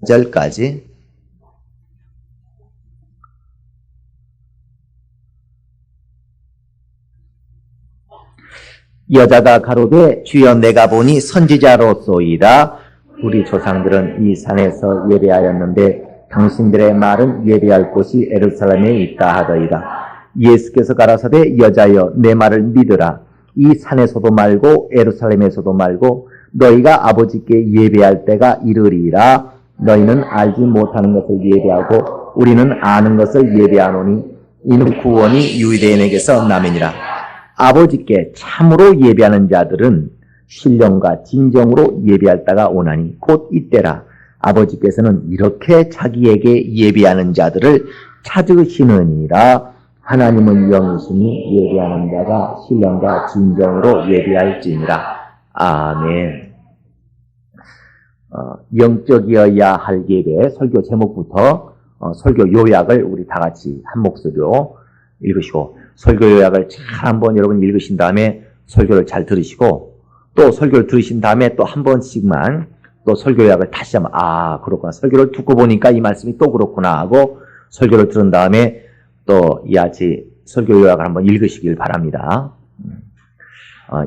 절까지 여자가 가로되 주여 내가 보니 선지자로소이다. 우리 조상들은 이 산에서 예배하였는데 당신들의 말은 예배할 곳이 예루살렘에 있다 하더이다. 예수께서 가라사대 여자여 내 말을 믿으라. 이 산에서도 말고 예루살렘에서도 말고 너희가 아버지께 예배할 때가 이르리라. 너희는 알지 못하는 것을 예배하고 우리는 아는 것을 예배하노니 이는 구원이 유대인에게서 나매니라. 아버지께 참으로 예배하는 자들은 신령과 진정으로 예배할 때가 오나니 곧 이때라. 아버지께서는 이렇게 자기에게 예배하는 자들을 찾으시느니라. 하나님은 영이시니 예배하는 자가 신령과 진정으로 예배할지니라. 아멘. 영적이어야 할 예배 설교 제목부터 설교 요약을 우리 다 같이 한 목소리로 읽으시고, 설교 요약을 잘 한번 여러분 읽으신 다음에 설교를 잘 들으시고, 또 설교를 들으신 다음에 또 한 번씩만 또 설교 요약을 다시 한번, 그렇구나, 설교를 듣고 보니까 이 말씀이 또 그렇구나 하고 설교를 들은 다음에 또 이같이 설교 요약을 한번 읽으시길 바랍니다.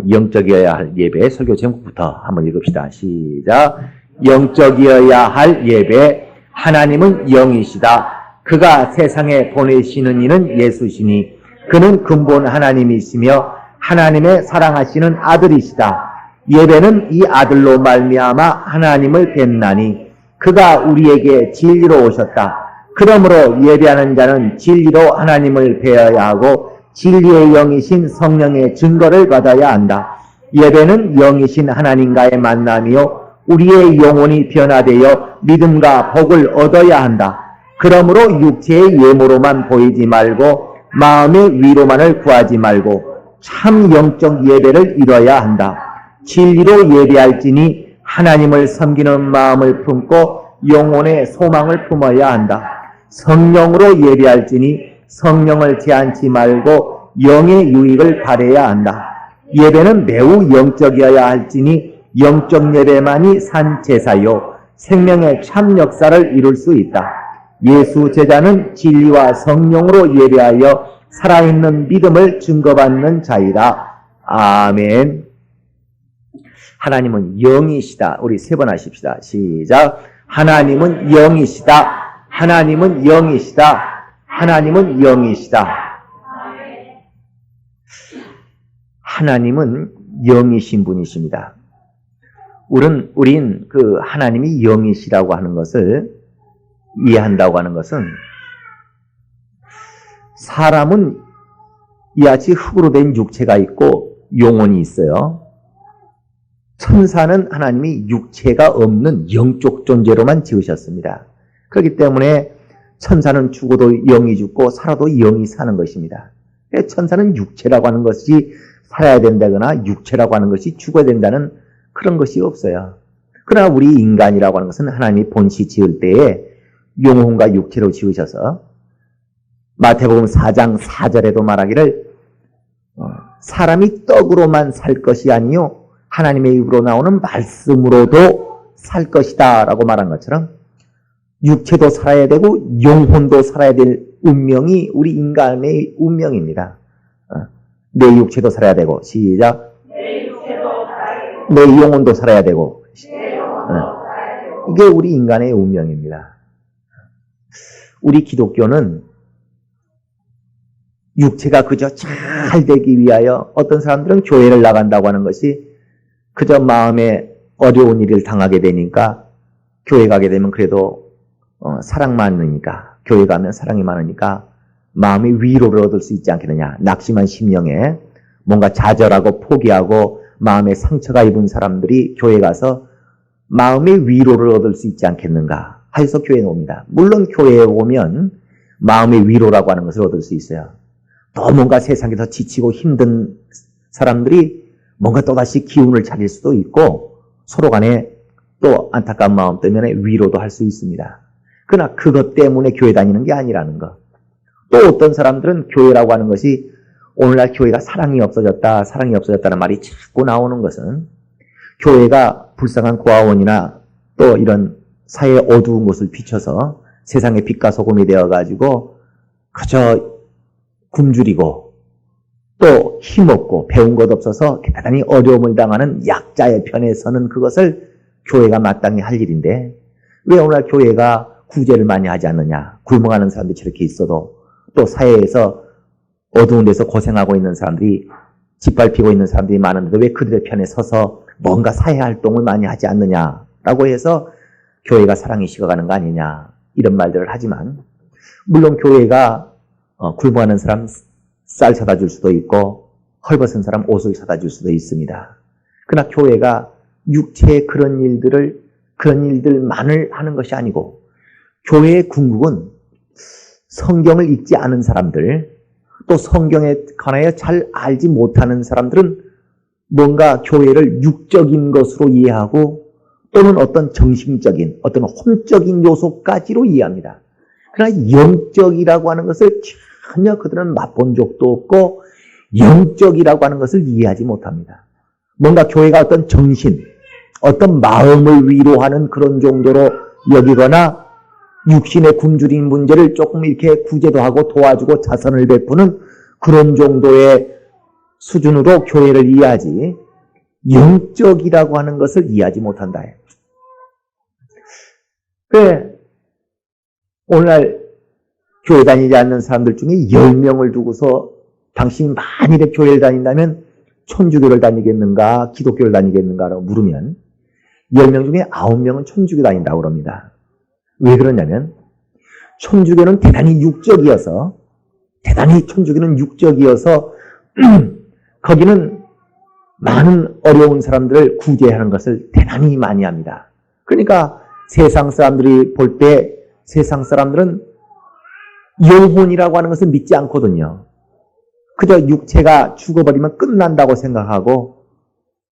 영적이어야 할 예배 설교 제목부터 한번 읽읍시다. 시작. 영적이어야 할 예배. 하나님은 영이시다. 그가 세상에 보내시는 이는 예수시니 그는 근본 하나님이시며 하나님의 사랑하시는 아들이시다. 예배는 이 아들로 말미암아 하나님을 뵙나니 그가 우리에게 진리로 오셨다. 그러므로 예배하는 자는 진리로 하나님을 뵈어야 하고 진리의 영이신 성령의 증거를 받아야 한다. 예배는 영이신 하나님과의 만남이요 우리의 영혼이 변화되어 믿음과 복을 얻어야 한다. 그러므로 육체의 예모로만 보이지 말고 마음의 위로만을 구하지 말고 참 영적 예배를 이뤄야 한다. 진리로 예배할지니 하나님을 섬기는 마음을 품고 영혼의 소망을 품어야 한다. 성령으로 예배할지니 성령을 제한치 말고 영의 유익을 바라야 한다. 예배는 매우 영적이어야 할지니 영적 예배만이 산 제사요 생명의 참 역사를 이룰 수 있다. 예수 제자는 진리와 성령으로 예배하여 살아있는 믿음을 증거받는 자이다. 아멘. 하나님은 영이시다. 우리 세 번 하십시다. 시작. 하나님은 영이시다. 하나님은 영이시다. 하나님은 영이시다. 하나님은 영이신 분이십니다. 우린 그 하나님이 영이시라고 하는 것을 이해한다고 하는 것은, 사람은 이같이 흙으로 된 육체가 있고 영혼이 있어요. 천사는 하나님이 육체가 없는 영적 존재로만 지으셨습니다. 그렇기 때문에 천사는 죽어도 영이 죽고 살아도 영이 사는 것입니다. 천사는 육체라고 하는 것이 살아야 된다거나 육체라고 하는 것이 죽어야 된다는 그런 것이 없어요. 그러나 우리 인간이라고 하는 것은 하나님이 본시 지을 때에 영혼과 육체로 지으셔서 마태복음 4장 4절에도 말하기를 사람이 떡으로만 살 것이 아니요 하나님의 입으로 나오는 말씀으로도 살 것이다 라고 말한 것처럼 육체도 살아야 되고 영혼도 살아야 될 운명이 우리 인간의 운명입니다. 내 육체도 살아야 되고, 시작. 내 영혼도 살아야 되고, 이게 우리 인간의 운명입니다. 우리 기독교는 육체가 그저 잘 되기 위하여 어떤 사람들은 교회를 나간다고 하는 것이 그저 마음에 어려운 일을 당하게 되니까 교회 가게 되면 그래도 사랑 많으니까, 교회 가면 사랑이 많으니까 마음의 위로를 얻을 수 있지 않겠느냐. 낙심한 심령에 뭔가 좌절하고 포기하고 마음에 상처가 입은 사람들이 교회 가서 마음의 위로를 얻을 수 있지 않겠는가 해서 교회에 옵니다. 물론 교회에 오면 마음의 위로라고 하는 것을 얻을 수 있어요. 또 뭔가 세상에서 지치고 힘든 사람들이 뭔가 또다시 기운을 차릴 수도 있고 서로 간에 또 안타까운 마음 때문에 위로도 할 수 있습니다. 그러나 그것 때문에 교회 다니는 게 아니라는 것. 또 어떤 사람들은 교회라고 하는 것이 오늘날 교회가 사랑이 없어졌다는 말이 자꾸 나오는 것은 교회가 불쌍한 고아원이나 또 이런 사회의 어두운 곳을 비춰서 세상의 빛과 소금이 되어가지고 그저 굶주리고 또 힘없고 배운 것 없어서 대단히 어려움을 당하는 약자의 편에 서는 그것을 교회가 마땅히 할 일인데 왜 오늘날 교회가 구제를 많이 하지 않느냐. 굶어가는 사람들이 저렇게 있어도 또 사회에서 어두운 데서 고생하고 있는 사람들이 짓밟히고 있는 사람들이 많은데 왜 그들의 편에 서서 뭔가 사회활동을 많이 하지 않느냐라고 해서 교회가 사랑이 식어가는 거 아니냐 이런 말들을 하지만 물론 교회가 굶어가는 사람 쌀 사다 줄 수도 있고 헐벗은 사람 옷을 사다 줄 수도 있습니다. 그러나 교회가 육체의 그런 일들만을 하는 것이 아니고 교회의 궁극은 성경을 읽지 않은 사람들 또 성경에 관하여 잘 알지 못하는 사람들은 뭔가 교회를 육적인 것으로 이해하고 또는 어떤 정신적인 어떤 혼적인 요소까지로 이해합니다. 그러나 영적이라고 하는 것을 전혀 그들은 맛본 적도 없고 영적이라고 하는 것을 이해하지 못합니다. 뭔가 교회가 어떤 정신, 어떤 마음을 위로하는 그런 정도로 여기거나 육신의 굶주린 문제를 조금 이렇게 구제도 하고 도와주고 자선을 베푸는 그런 정도의 수준으로 교회를 이해하지 영적이라고 하는 것을 이해하지 못한다. 그래 오늘날 교회 다니지 않는 사람들 중에 10명을 두고서 당신이 만일에 교회를 다닌다면 천주교를 다니겠는가 기독교를 다니겠는가라고 물으면 10명 중에 9명은 천주교 다닌다고 그럽니다. 왜 그러냐면 천주교는 대단히 육적이어서 거기는 많은 어려운 사람들을 구제하는 것을 대단히 많이 합니다. 그러니까 세상 사람들이 볼 때 세상 사람들은 영혼이라고 하는 것을 믿지 않거든요. 그저 육체가 죽어버리면 끝난다고 생각하고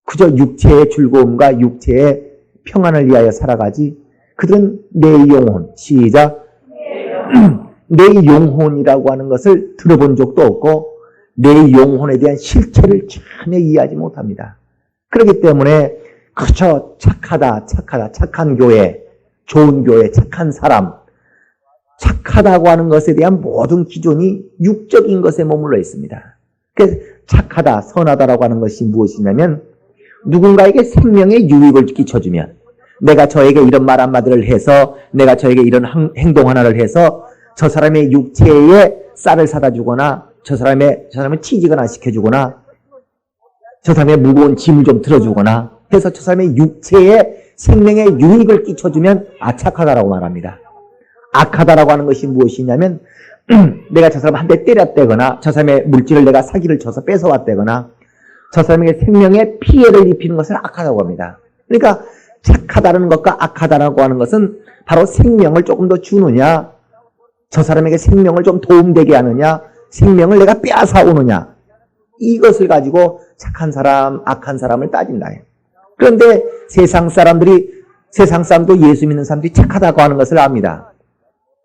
그저 육체의 즐거움과 육체의 평안을 위하여 살아가지 그들은 내 영혼, 시작 내 영혼이라고 하는 것을 들어본 적도 없고 내 영혼에 대한 실체를 전혀 이해하지 못합니다. 그렇기 때문에 그저 착한 교회, 좋은 교회, 착한 사람 착하다고 하는 것에 대한 모든 기준이 육적인 것에 머물러 있습니다. 그래서 착하다, 선하다라고 하는 것이 무엇이냐면 누군가에게 생명의 유익을 끼쳐주면 내가 저에게 이런 말 한마디를 해서 내가 저에게 이런 행동 하나를 해서 저 사람의 육체에 쌀을 사다 주거나 저 사람을 취직을 시켜주거나 저 사람의 무거운 짐을 좀 들어주거나 해서 저 사람의 육체에 생명의 유익을 끼쳐주면 착하다라고 말합니다. 악하다라고 하는 것이 무엇이냐면 내가 저 사람 한 대 때렸다거나 저 사람의 물질을 내가 사기를 쳐서 뺏어왔다거나 저 사람에게 생명에 피해를 입히는 것을 악하다고 합니다. 그러니까 착하다는 것과 악하다라고 하는 것은 바로 생명을 조금 더 주느냐 저 사람에게 생명을 좀 도움되게 하느냐 생명을 내가 빼앗아 오느냐 이것을 가지고 착한 사람, 악한 사람을 따진다. 그런데 세상 사람도 예수 믿는 사람들이 착하다고 하는 것을 압니다.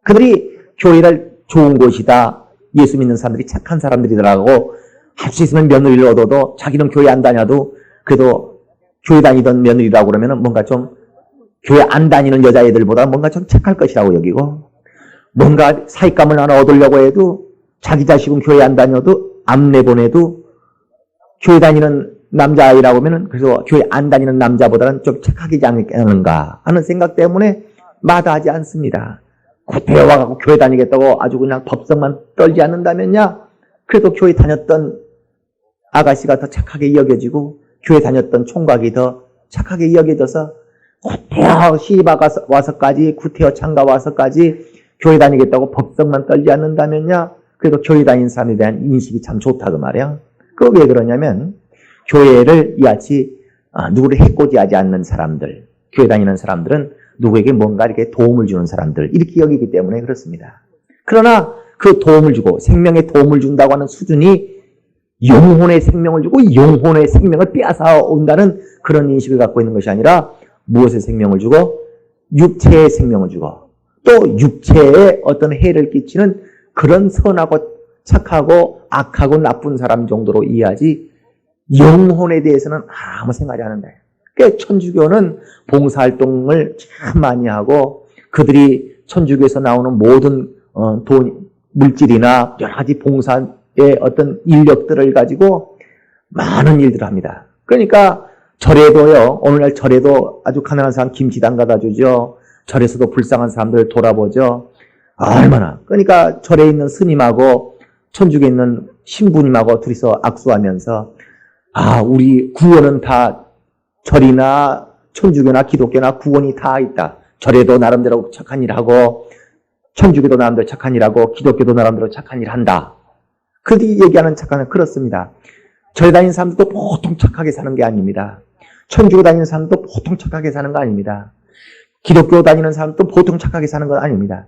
그들이 교회를 좋은 곳이다. 예수 믿는 사람들이 착한 사람들이더라고. 할 수 있으면 며느리를 얻어도 자기는 교회 안 다녀도 그래도 교회 다니던 며느리라고 그러면 뭔가 좀 교회 안 다니는 여자애들보다 뭔가 좀 착할 것이라고 여기고 뭔가 사익감을 하나 얻으려고 해도 자기 자식은 교회 안 다녀도 암 내보내도 교회 다니는 남자아이라고 하면 그래서 교회 안 다니는 남자보다는 좀 착하지 않을까 하는 생각 때문에 마다하지 않습니다. 구태여 와가지고 교회 다니겠다고 아주 그냥 법석만 떨지 않는다면야 그래도 교회 다녔던 아가씨가 더 착하게 여겨지고 교회 다녔던 총각이 더 착하게 여겨져서 구태여 시집아 와서까지 구태여 창가 와서까지 교회 다니겠다고 법석만 떨지 않는다면야 그래도 교회 다니는 사람에 대한 인식이 참 좋다 그 말이야. 그거 왜 그러냐면 교회를 이같이 누구를 해코지하지 않는 사람들 교회 다니는 사람들은 누구에게 뭔가 이렇게 도움을 주는 사람들 이렇게 여기기 때문에 그렇습니다. 그러나 그 도움을 주고 생명에 도움을 준다고 하는 수준이 영혼의 생명을 주고 영혼의 생명을 빼앗아 온다는 그런 인식을 갖고 있는 것이 아니라 무엇의 생명을 주고 육체의 생명을 주고 또 육체에 어떤 해를 끼치는 그런 선하고 착하고 악하고 나쁜 사람 정도로 이해하지 영혼에 대해서는 아무 생각이 안 한다. 천주교는 봉사활동을 참 많이 하고 그들이 천주교에서 나오는 모든 물질이나 여러 가지 봉사의 어떤 인력들을 가지고 많은 일들을 합니다. 그러니까 절에도요, 오늘날 절에도 아주 가난한 사람 김치당 갖다 주죠. 절에서도 불쌍한 사람들 돌아보죠. 얼마나. 그러니까 절에 있는 스님하고 천주교에 있는 신부님하고 둘이서 악수하면서 우리 구원은 다 절이나 천주교나 기독교나 구원이 다 있다. 절에도 나름대로 착한 일 하고 천주교도 나름대로 착한 일 하고 기독교도 나름대로 착한 일 한다. 그들이 얘기하는 착한은 그렇습니다. 절에 다니는 사람들도 보통 착하게 사는 게 아닙니다. 천주교 다니는 사람도 보통 착하게 사는 거 아닙니다. 기독교 다니는 사람도 보통 착하게 사는 건 아닙니다.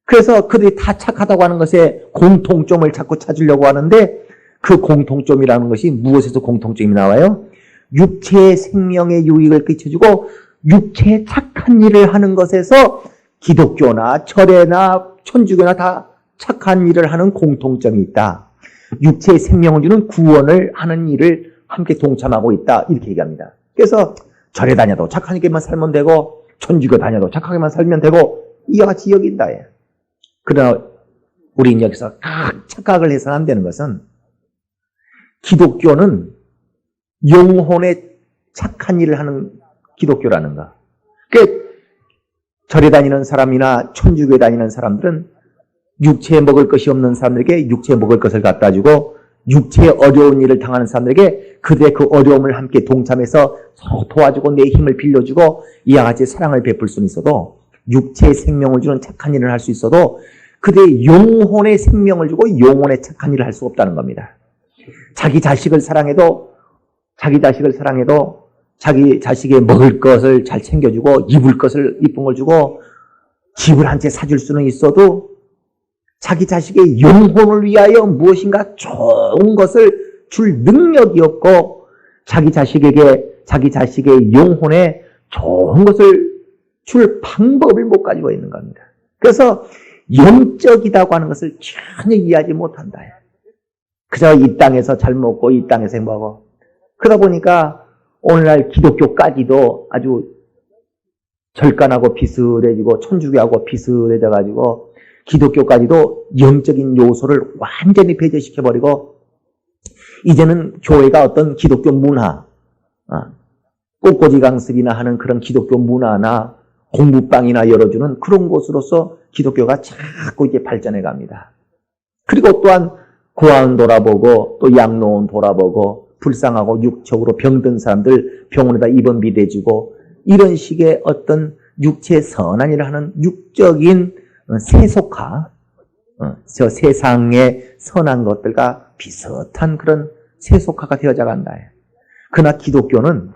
그래서 그들이 다 착하다고 하는 것에 공통점을 자꾸 찾으려고 하는데 그 공통점이라는 것이 무엇에서 공통점이 나와요? 육체의 생명에 유익을 끼쳐주고 육체의 착한 일을 하는 것에서 기독교나 절에나 천주교나 다 착한 일을 하는 공통점이 있다. 육체의 생명을 주는 구원을 하는 일을 함께 동참하고 있다. 이렇게 얘기합니다. 그래서 절에 다녀도 착하게만 살면 되고 천주교 다녀도 착하게만 살면 되고 이와 같이 여긴다. 그러나 우리는 여기서 착각을 해서는 안 되는 것은 기독교는 영혼의 착한 일을 하는 기독교라는 거. 그러니까 절에 다니는 사람이나 천주교에 다니는 사람들은 육체에 먹을 것이 없는 사람들에게 육체에 먹을 것을 갖다 주고 육체의 어려운 일을 당하는 사람들에게 그들의 그 어려움을 함께 동참해서 서로 도와주고 내 힘을 빌려주고 이와 같이 사랑을 베풀 수는 있어도 육체의 생명을 주는 착한 일을 할 수 있어도 그들의 영혼의 생명을 주고 영혼의 착한 일을 할 수 없다는 겁니다. 자기 자식을 사랑해도 자기 자식의 먹을 것을 잘 챙겨주고 입을 것을 이쁜 걸 주고 집을 한 채 사줄 수는 있어도 자기 자식의 영혼을 위하여 무엇인가 좋은 것을 줄 능력이 없고 자기 자식의 영혼에 좋은 것을 줄 방법을 못 가지고 있는 겁니다. 그래서 영적이라고 하는 것을 전혀 이해하지 못한다. 그저 이 땅에서 잘 먹고 이 땅에서 행복하고 그러다 보니까 오늘날 기독교까지도 아주 절간하고 비슷해지고 천주교하고 비슷해져가지고 기독교까지도 영적인 요소를 완전히 배제시켜버리고 이제는 교회가 어떤 기독교 문화, 꽃꽂이 강습이나 하는 그런 기독교 문화나 공부방이나 열어주는 그런 곳으로서 기독교가 자꾸 이제 발전해 갑니다. 그리고 또한 고아원 돌아보고 또 양로원 돌아보고 불쌍하고 육적으로 병든 사람들 병원에다 입원비 대주고 이런 식의 어떤 육체의 선한 일을 하는 육적인 세속화, 저 세상의 선한 것들과 비슷한 그런 세속화가 되어져 간다. 그러나 기독교는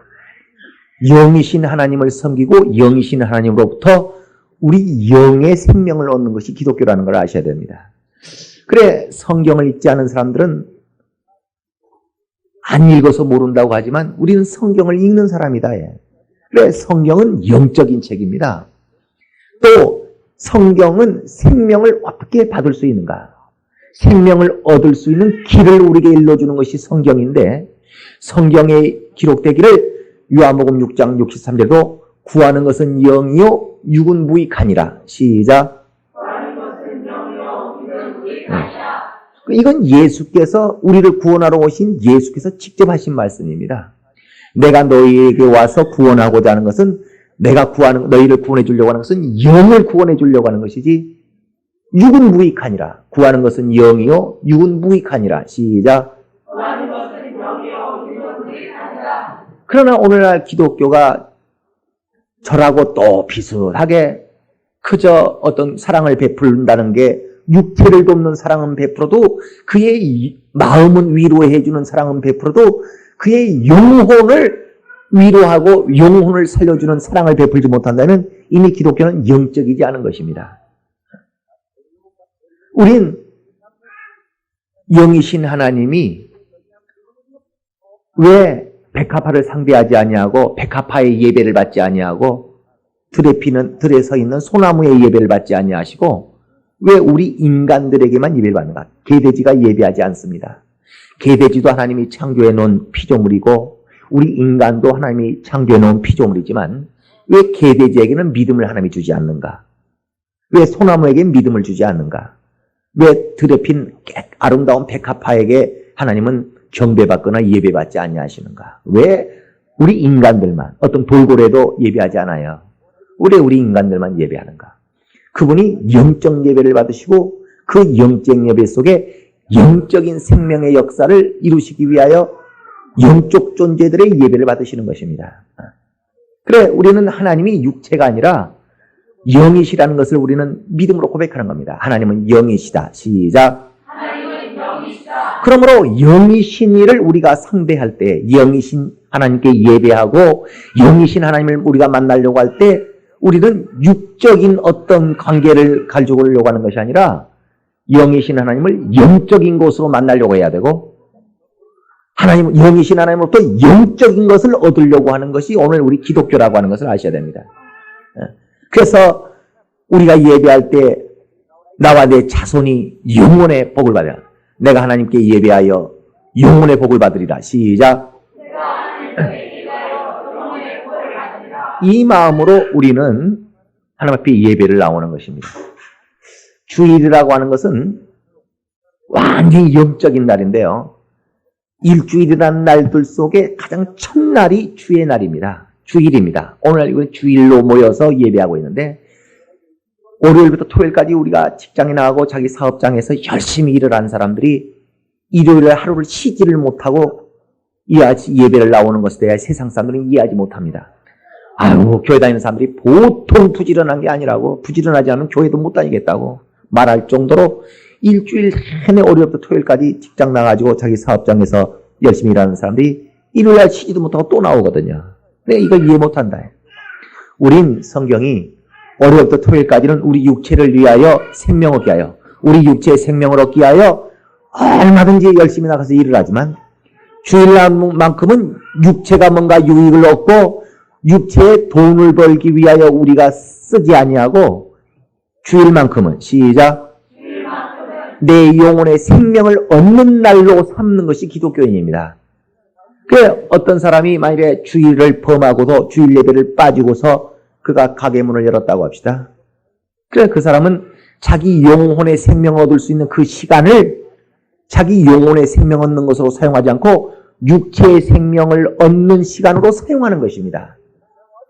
영이신 하나님을 섬기고 영이신 하나님으로부터 우리 영의 생명을 얻는 것이 기독교라는 걸 아셔야 됩니다. 그래 성경을 읽지 않은 사람들은 안 읽어서 모른다고 하지만 우리는 성경을 읽는 사람이다. 그래 성경은 영적인 책입니다. 또 성경은 생명을 어떻게 받을 수 있는가? 생명을 얻을 수 있는 길을 우리에게 일러주는 것이 성경인데 성경에 기록되기를 요한복음 6장 63절도 구하는 것은 영이요 육은 무익하니라. 시작. 구하는 것은 영이요 육은 무익하니라. 이건 예수께서 우리를 구원하러 오신 예수께서 직접 하신 말씀입니다. 내가 너희에게 와서 구원하고자 하는 것은 내가 너희를 구원해 주려고 하는 것은 영을 구원해 주려고 하는 것이지 육은 무익하니라. 구하는 것은 영이요 육은 무익하니라. 시작. 구하는 것은 영이요 육은 무익하니라. 그러나 오늘날 기독교가 절하고 또 비슷하게 그저 어떤 사랑을 베푼다는 게 육체를 돕는 사랑은 베풀어도 그의 마음은 위로해 주는 사랑은 베풀어도 그의 영혼을 위로하고 영혼을 살려주는 사랑을 베풀지 못한다면 이미 기독교는 영적이지 않은 것입니다. 우린 영이신 하나님이 왜 백합화를 상대하지 아니하고 백합화의 예배를 받지 아니하고 들에 서 있는 소나무의 예배를 받지 아니하시고 왜 우리 인간들에게만 예배를 받는가? 개돼지가 예배하지 않습니다. 개돼지도 하나님이 창조해 놓은 피조물이고 우리 인간도 하나님이 창조해 놓은 피조물이지만 왜 개돼지에게는 믿음을 하나님이 주지 않는가? 왜 소나무에게 믿음을 주지 않는가? 왜 들에 핀 아름다운 백합화에게 하나님은 경배받거나 예배받지 아니하시는가? 왜 우리 인간들만, 어떤 돌고래도 예배하지 않아요? 왜 우리 인간들만 예배하는가? 그분이 영적 예배를 받으시고 그 영적 예배 속에 영적인 생명의 역사를 이루시기 위하여 영적 존재들의 예배를 받으시는 것입니다. 그래, 우리는 하나님이 육체가 아니라 영이시라는 것을 우리는 믿음으로 고백하는 겁니다. 하나님은 영이시다. 시작. 하나님은 영이시다. 그러므로 영이신 이를 우리가 상대할 때, 영이신 하나님께 예배하고 영이신 하나님을 우리가 만나려고 할 때 우리는 육적인 어떤 관계를 가지고려고 하는 것이 아니라 영이신 하나님을 영적인 것으로 만나려고 해야 되고, 하나님, 영이신 하나님으로부터 영적인 것을 얻으려고 하는 것이 오늘 우리 기독교라고 하는 것을 아셔야 됩니다. 그래서 우리가 예배할 때 나와 내 자손이 영혼의 복을 받아야, 내가 하나님께 예배하여 영혼의 복을 받으리라. 시작. 이 마음으로 우리는 하나님 앞에 예배를 나오는 것입니다. 주일이라고 하는 것은 완전히 영적인 날인데요. 일주일이라는 날들 속에 가장 첫날이 주의 날입니다. 주일입니다. 오늘 주일로 모여서 예배하고 있는데, 월요일부터 토요일까지 우리가 직장에 나가고 자기 사업장에서 열심히 일을 한 사람들이 일요일에 하루를 쉬지를 못하고 예배를 나오는 것에 대해 세상 사람들은 이해하지 못합니다. 아유, 교회 다니는 사람들이 보통 부지런한 게 아니라고, 부지런하지 않으면 교회도 못 다니겠다고 말할 정도로 일주일 내내 월요일부터 토요일까지 직장 나가지고 자기 사업장에서 열심히 일하는 사람들이 일요일날 쉬지도 못하고 또 나오거든요. 근데 이걸 이해 못한다. 우린 성경이 월요일부터 토요일까지는 우리 육체를 위하여 생명 얻기 위하여, 우리 육체의 생명을 얻기 위하여 얼마든지 열심히 나가서 일을 하지만 주일날만큼은 육체가 뭔가 유익을 얻고 육체의 돈을 벌기 위하여 우리가 쓰지 아니하고 주일만큼은, 시작, 내 영혼의 생명을 얻는 날로 삼는 것이 기독교인입니다. 그 어떤 사람이 만일에 주일을 범하고도 주일 예배를 빠지고서 그가 가게 문을 열었다고 합시다. 그래, 그 사람은 자기 영혼의 생명을 얻을 수 있는 그 시간을 자기 영혼의 생명 얻는 것으로 사용하지 않고 육체의 생명을 얻는 시간으로 사용하는 것입니다.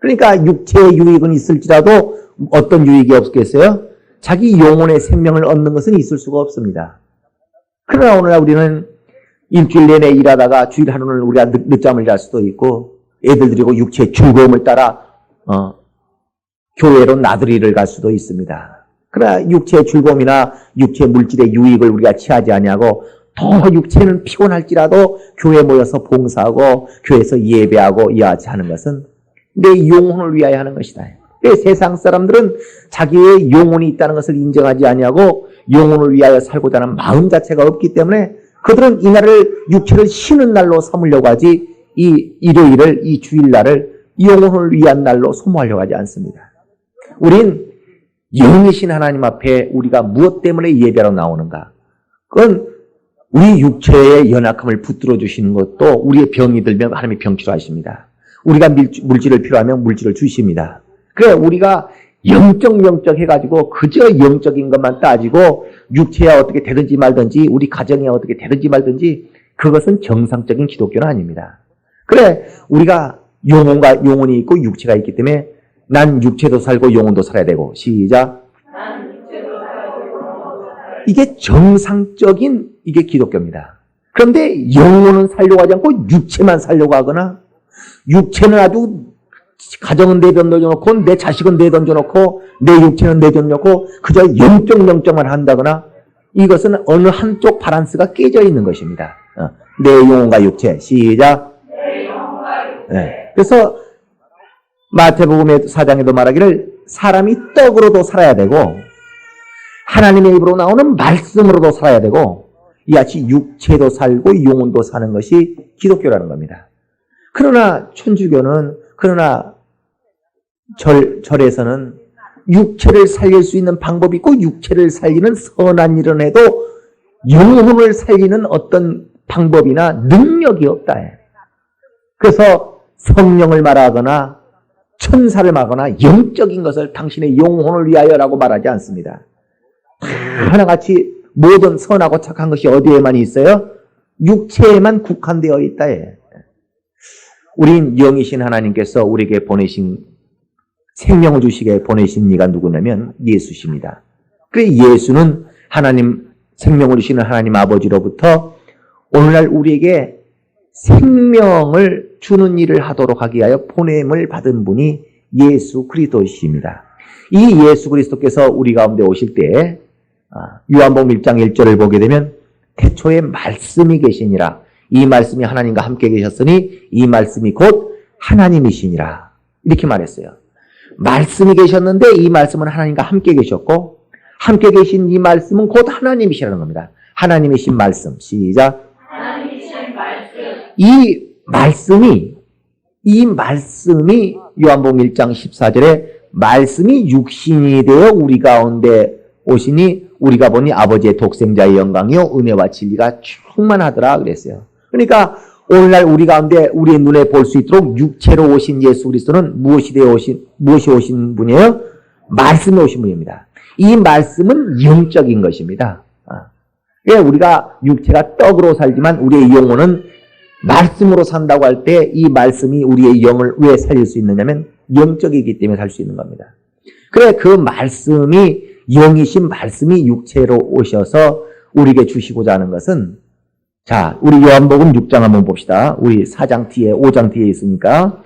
그러니까 육체의 유익은 있을지라도 어떤 유익이 없겠어요? 자기 영혼의 생명을 얻는 것은 있을 수가 없습니다. 그러나 오늘날 우리는 일주일 내내 일하다가 주일 하루는 우리가 늦잠을 잘 수도 있고, 애들 데리고 육체의 즐거움을 따라 교회로 나들이를 갈 수도 있습니다. 그러나 육체의 즐거움이나 육체의 물질의 유익을 우리가 취하지 아니하고 더 육체는 피곤할지라도 교회에 모여서 봉사하고 교회에서 예배하고 이하지 하는 것은 내 영혼을 위하여 하는 것이다. 세상 사람들은 자기의 영혼이 있다는 것을 인정하지 아니하고 영혼을 위하여 살고자 하는 마음 자체가 없기 때문에 그들은 이 날을 육체를 쉬는 날로 삼으려고 하지, 이 일요일을, 이 주일날을 영혼을 위한 날로 소모하려고 하지 않습니다. 우린 영이신 하나님 앞에 우리가 무엇 때문에 예배로 나오는가? 그건 우리 육체의 연약함을 붙들어 주시는 것도, 우리의 병이 들면 하나님이 병 치료하십니다. 우리가 물질을 필요하면 물질을 주십니다. 그래, 우리가 영적 해가지고 그저 영적인 것만 따지고 육체야 어떻게 되든지 말든지, 우리 가정이야 어떻게 되든지 말든지, 그것은 정상적인 기독교는 아닙니다. 그래, 우리가 영혼이 있고 육체가 있기 때문에 난 육체도 살고 영혼도 살아야 되고, 시작, 이게 정상적인, 이게 기독교입니다. 그런데 영혼은 살려고 하지 않고 육체만 살려고 하거나, 육체는 아주 가정은 내던져놓고 내 자식은 내던져놓고 내 육체는 내던져놓고 그저 영적만 한다거나, 이것은 어느 한쪽 밸런스가 깨져 있는 것입니다. 내 영혼과 육체, 시작. 네. 그래서 마태복음의 4장에도 말하기를 사람이 떡으로도 살아야 되고 하나님의 입으로 나오는 말씀으로도 살아야 되고, 이같이 육체도 살고 영혼도 사는 것이 기독교라는 겁니다. 그러나 천주교는, 그러나 절에서는 육체를 살릴 수 있는 방법이 있고 육체를 살리는 선한 일은 해도 영혼을 살리는 어떤 방법이나 능력이 없다. 그래서 성령을 말하거나 천사를 말하거나 영적인 것을 당신의 영혼을 위하여라고 말하지 않습니다. 다 하나같이 모든 선하고 착한 것이 어디에만 있어요? 육체에만 국한되어 있다. 우린 영이신 하나님께서 우리에게 보내신 생명을 주시게 보내신 이가 누구냐면 예수십니다. 그래 예수는 하나님 생명을 주시는 하나님 아버지로부터 오늘날 우리에게 생명을 주는 일을 하도록 하기 위하여 보냄을 받은 분이 예수 그리스도이십니다. 이 예수 그리스도께서 우리 가운데 오실 때 요한복음 1장 1절을 보게 되면 태초에 말씀이 계시니라. 이 말씀이 하나님과 함께 계셨으니 이 말씀이 곧 하나님이시니라. 이렇게 말했어요. 말씀이 계셨는데 이 말씀은 하나님과 함께 계셨고 함께 계신 이 말씀은 곧 하나님이시라는 겁니다. 하나님이신 말씀. 시작. 하나님이신 말씀. 이 말씀이 요한복음 1장 14절에 말씀이 육신이 되어 우리 가운데 오시니 우리가 보니 아버지의 독생자의 영광이요 은혜와 진리가 충만하더라 그랬어요. 그러니까 오늘날 우리 가운데 우리의 눈에 볼 수 있도록 육체로 오신 예수 그리스도는 무엇이 오신 분이에요? 말씀이 오신 분입니다. 이 말씀은 영적인 것입니다. 우리가 육체가 떡으로 살지만 우리의 영혼은 말씀으로 산다고 할 때 이 말씀이 우리의 영을 왜 살릴 수 있느냐면 영적이기 때문에 살 수 있는 겁니다. 그래 그 말씀이 영이신 말씀이 육체로 오셔서 우리에게 주시고자 하는 것은 자 우리 요한복음 6장 한번 봅시다. 우리 4장 뒤에 5장 뒤에 있으니까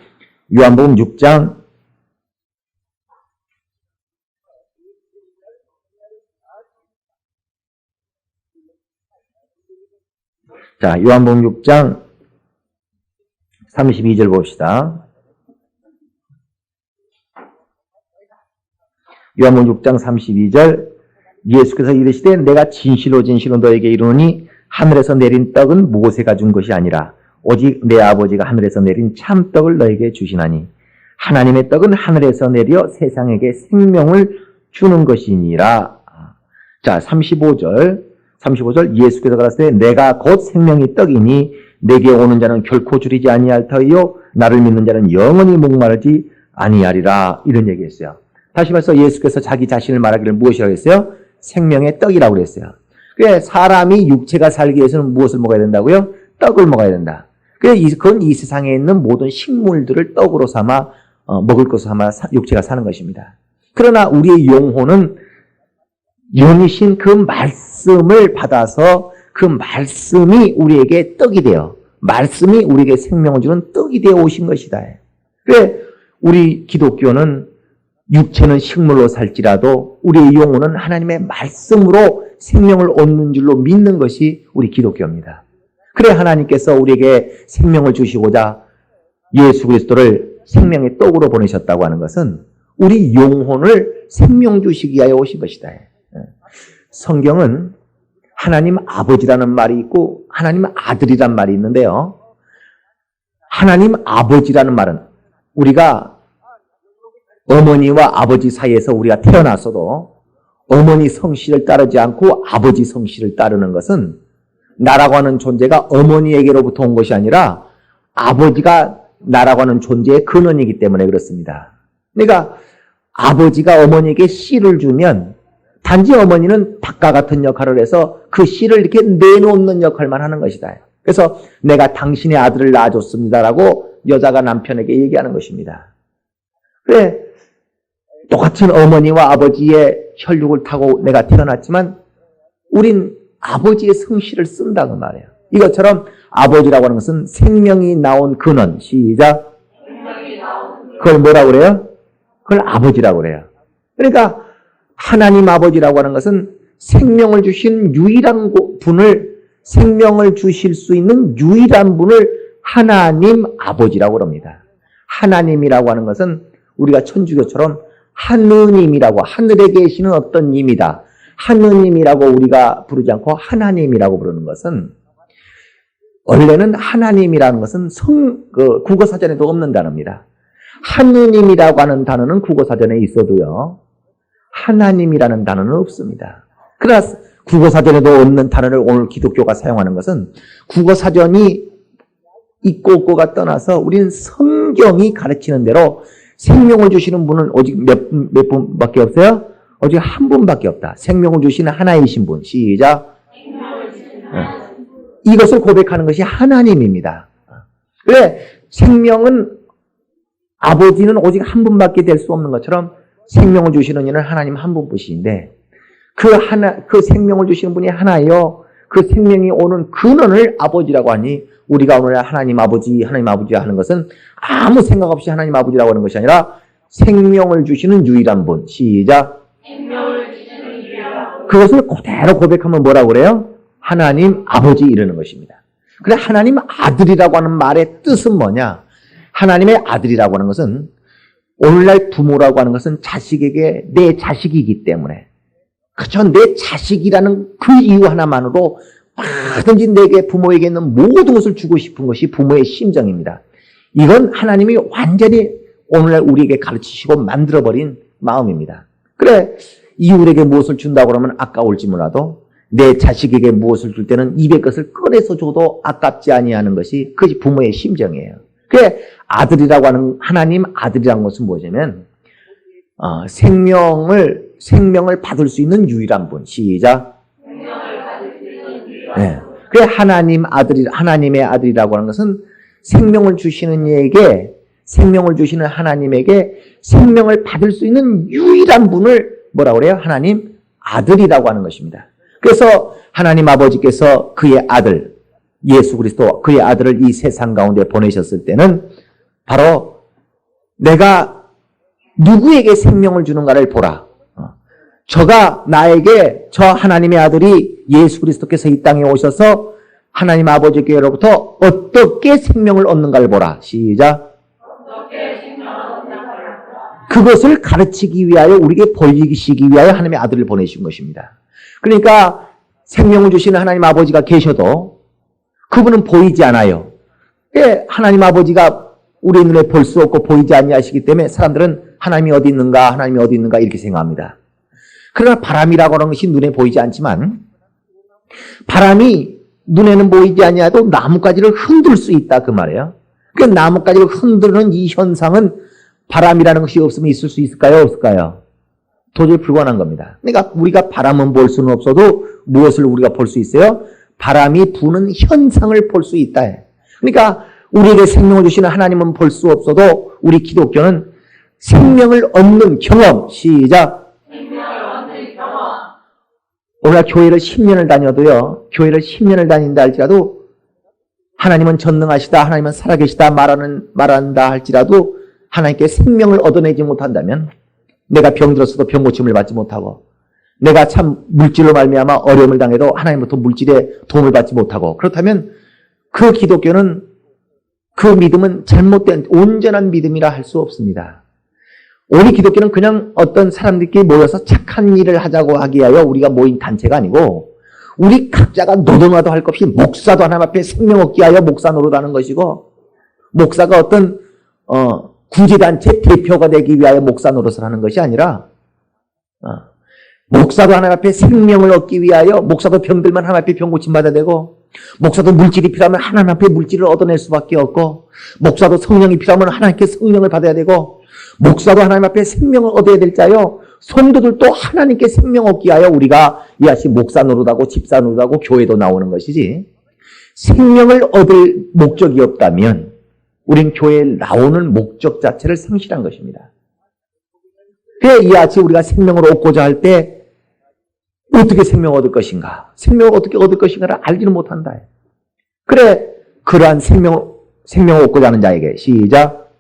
요한복음 6장 자 요한복음 6장 32절 봅시다. 요한복음 6장 32절 예수께서 이르시되 내가 진실로 진실로 너에게 이르노니 하늘에서 내린 떡은 모세가 준 것이 아니라 오직 내 아버지가 하늘에서 내린 참떡을 너에게 주시나니 하나님의 떡은 하늘에서 내려 세상에게 생명을 주는 것이니라. 자 35절 예수께서 가라사대 내가 곧 생명의 떡이니 내게 오는 자는 결코 줄이지 아니할 터이요 나를 믿는 자는 영원히 목마르지 아니하리라. 이런 얘기했어요. 다시 말해서 예수께서 자기 자신을 말하기를 무엇이라고 했어요? 생명의 떡이라고 그랬어요. 그래 사람이 육체가 살기 위해서는 무엇을 먹어야 된다고요? 떡을 먹어야 된다. 그래 그건 이 세상에 있는 모든 식물들을 떡으로 삼아 먹을 것으로 삼아 육체가 사는 것입니다. 그러나 우리의 영혼은 영이신 그 말씀을 받아서 그 말씀이 우리에게 떡이 되어 말씀이 우리에게 생명을 주는 떡이 되어 오신 것이다. 그래 우리 기독교는 육체는 식물로 살지라도 우리의 영혼은 하나님의 말씀으로 생명을 얻는 줄로 믿는 것이 우리 기독교입니다. 그래 하나님께서 우리에게 생명을 주시고자 예수 그리스도를 생명의 떡으로 보내셨다고 하는 것은 우리 영혼을 생명 주시기 위하여 오신 것이다. 성경은 하나님 아버지라는 말이 있고 하나님 아들이라는 말이 있는데요. 하나님 아버지라는 말은 우리가 어머니와 아버지 사이에서 우리가 태어났어도 어머니 성씨를 따르지 않고 아버지 성씨를 따르는 것은 나라고 하는 존재가 어머니에게로부터 온 것이 아니라 아버지가 나라고 하는 존재의 근원이기 때문에 그렇습니다. 그러니까 아버지가 어머니에게 씨를 주면 단지 어머니는 닭과 같은 역할을 해서 그 씨를 이렇게 내놓는 역할만 하는 것이다. 그래서 내가 당신의 아들을 낳아줬습니다라고 여자가 남편에게 얘기하는 것입니다. 그래 똑같은 어머니와 아버지의 혈육을 타고 내가 태어났지만 우린 아버지의 성씨를 쓴다고 말해요. 이것처럼 아버지라고 하는 것은 생명이 나온 근원. 시작. 그걸 뭐라고 그래요? 그걸 아버지라고 그래요. 그러니까 하나님 아버지라고 하는 것은 생명을 주신 유일한 분을 생명을 주실 수 있는 유일한 분을 하나님 아버지라고 합니다. 하나님이라고 하는 것은 우리가 천주교처럼 하느님이라고 하늘에 계시는 어떤 님이다. 하느님이라고 우리가 부르지 않고 하나님이라고 부르는 것은 원래는 하나님이라는 것은 국어사전에도 없는 단어입니다. 하느님이라고 하는 단어는 국어사전에 있어도요. 하나님이라는 단어는 없습니다. 그러나 국어사전에도 없는 단어를 오늘 기독교가 사용하는 것은 국어사전이 있고 없고가 떠나서 우리는 성경이 가르치는 대로 생명을 주시는 분은 오직 몇 분밖에 없어요? 오직 한 분밖에 없다. 생명을 주시는 하나이신 분. 시작. 이것을 고백하는 것이 하나님입니다. 그래, 생명은 아버지는 오직 한 분밖에 될 수 없는 것처럼 생명을 주시는 이는 하나님 한 분뿐이신데 그 생명을 주시는 분이 하나요. 그 생명이 오는 근원을 아버지라고 하니 우리가 오늘 하나님 아버지 하는 것은 아무 생각 없이 하나님 아버지라고 하는 것이 아니라 생명을 주시는 유일한 분. 시작. 생명을 주시는 유일한 분. 그것을 그대로 고백하면 뭐라고 그래요? 하나님 아버지 이러는 것입니다. 그래, 하나님 아들이라고 하는 말의 뜻은 뭐냐? 하나님의 아들이라고 하는 것은 오늘날 부모라고 하는 것은 자식에게 내 자식이기 때문에 그저 내 자식이라는 그 이유 하나만으로 뭐든지 내게 부모에게 있는 모든 것을 주고 싶은 것이 부모의 심정입니다. 이건 하나님이 완전히 오늘날 우리에게 가르치시고 만들어버린 마음입니다. 그래, 이웃에게 무엇을 준다고 하면 아까울지 몰라도 내 자식에게 무엇을 줄 때는 입의 것을 꺼내서 줘도 아깝지 아니하는 것이 그것이 부모의 심정이에요. 그래, 아들이라고 하는 하나님 아들이라는 것은 뭐냐면 생명을 받을 수 있는 유일한 분. 시작. 생명을 받을 수 있는 유일한 네. 그래, 하나님의 아들이라고 하는 것은 생명을 주시는 이에게, 생명을 주시는 하나님에게 생명을 받을 수 있는 유일한 분을 뭐라고 그래요? 하나님 아들이라고 하는 것입니다. 그래서 하나님 아버지께서 그의 아들, 예수 그리스도, 그의 아들을 이 세상 가운데 보내셨을 때는 바로 내가 누구에게 생명을 주는가를 보라. 저가 나에게 저 하나님의 아들이 예수 그리스도께서 이 땅에 오셔서 하나님 아버지께로부터 어떻게 생명을 얻는가를 보라. 시작. 어떻게 생명을 얻는가를 보라. 그것을 가르치기 위하여 우리에게 보이시기 위하여 하나님의 아들을 보내신 것입니다. 그러니까 생명을 주시는 하나님 아버지가 계셔도 그분은 보이지 않아요. 하나님 아버지가 우리 눈에 볼 수 없고 보이지 아니하시기 때문에 사람들은 하나님이 어디 있는가 이렇게 생각합니다. 그러나 바람이라고 하는 것이 눈에 보이지 않지만 바람이 눈에는 보이지 아니하도 나뭇가지를 흔들 수 있다 그 말이에요. 그 나뭇가지를 흔드는 이 현상은 바람이라는 것이 없으면 있을 수 있을까요? 없을까요? 도저히 불가능한 겁니다. 그러니까 우리가 바람은 볼 수는 없어도 무엇을 우리가 볼 수 있어요? 바람이 부는 현상을 볼 수 있다. 그러니까 우리에게 생명을 주시는 하나님은 볼 수 없어도 우리 기독교는 생명을 얻는 경험. 시작. 생명을 얻는 경험. 오늘 교회를 10년을 다녀도요. 교회를 10년을 다닌다 할지라도 하나님은 전능하시다. 하나님은 살아계시다. 말한다 할지라도 하나님께 생명을 얻어내지 못한다면 내가 병들었어도 병고침을 받지 못하고 내가 참 물질로 말미암아 어려움을 당해도 하나님부터 물질의 도움을 받지 못하고 그렇다면 그 기독교는 그 믿음은 잘못된 온전한 믿음이라 할 수 없습니다. 우리 기독교는 그냥 어떤 사람들끼리 모여서 착한 일을 하자고 하기 위하여 우리가 모인 단체가 아니고 우리 각자가 노동하도 할 것 없이 목사도 하나님 앞에 생명 얻기 위하여 목사 노릇하는 것이고 목사가 어떤 구제단체 대표가 되기 위하여 목사 노릇을 하는 것이 아니라 목사도 하나님 앞에 생명을 얻기 위하여 목사도 병들면 하나님 앞에 병 고침 받아야 되고 목사도 물질이 필요하면 하나님 앞에 물질을 얻어낼 수밖에 없고 목사도 성령이 필요하면 하나님께 성령을 받아야 되고 목사도 하나님 앞에 생명을 얻어야 될 자요 성도들도 하나님께 생명 얻기 위하여 우리가 이같이 목사 노릇하고 집사 노릇하고 교회도 나오는 것이지 생명을 얻을 목적이 없다면 우린 교회에 나오는 목적 자체를 상실한 것입니다. 그래 이같이 우리가 생명을 얻고자 할 때 어떻게 생명을 얻을 것인가? 생명을 어떻게 얻을 것인가를 알지는 못한다. 그래 그러한 생명을 얻고자 하는 자에게 시작.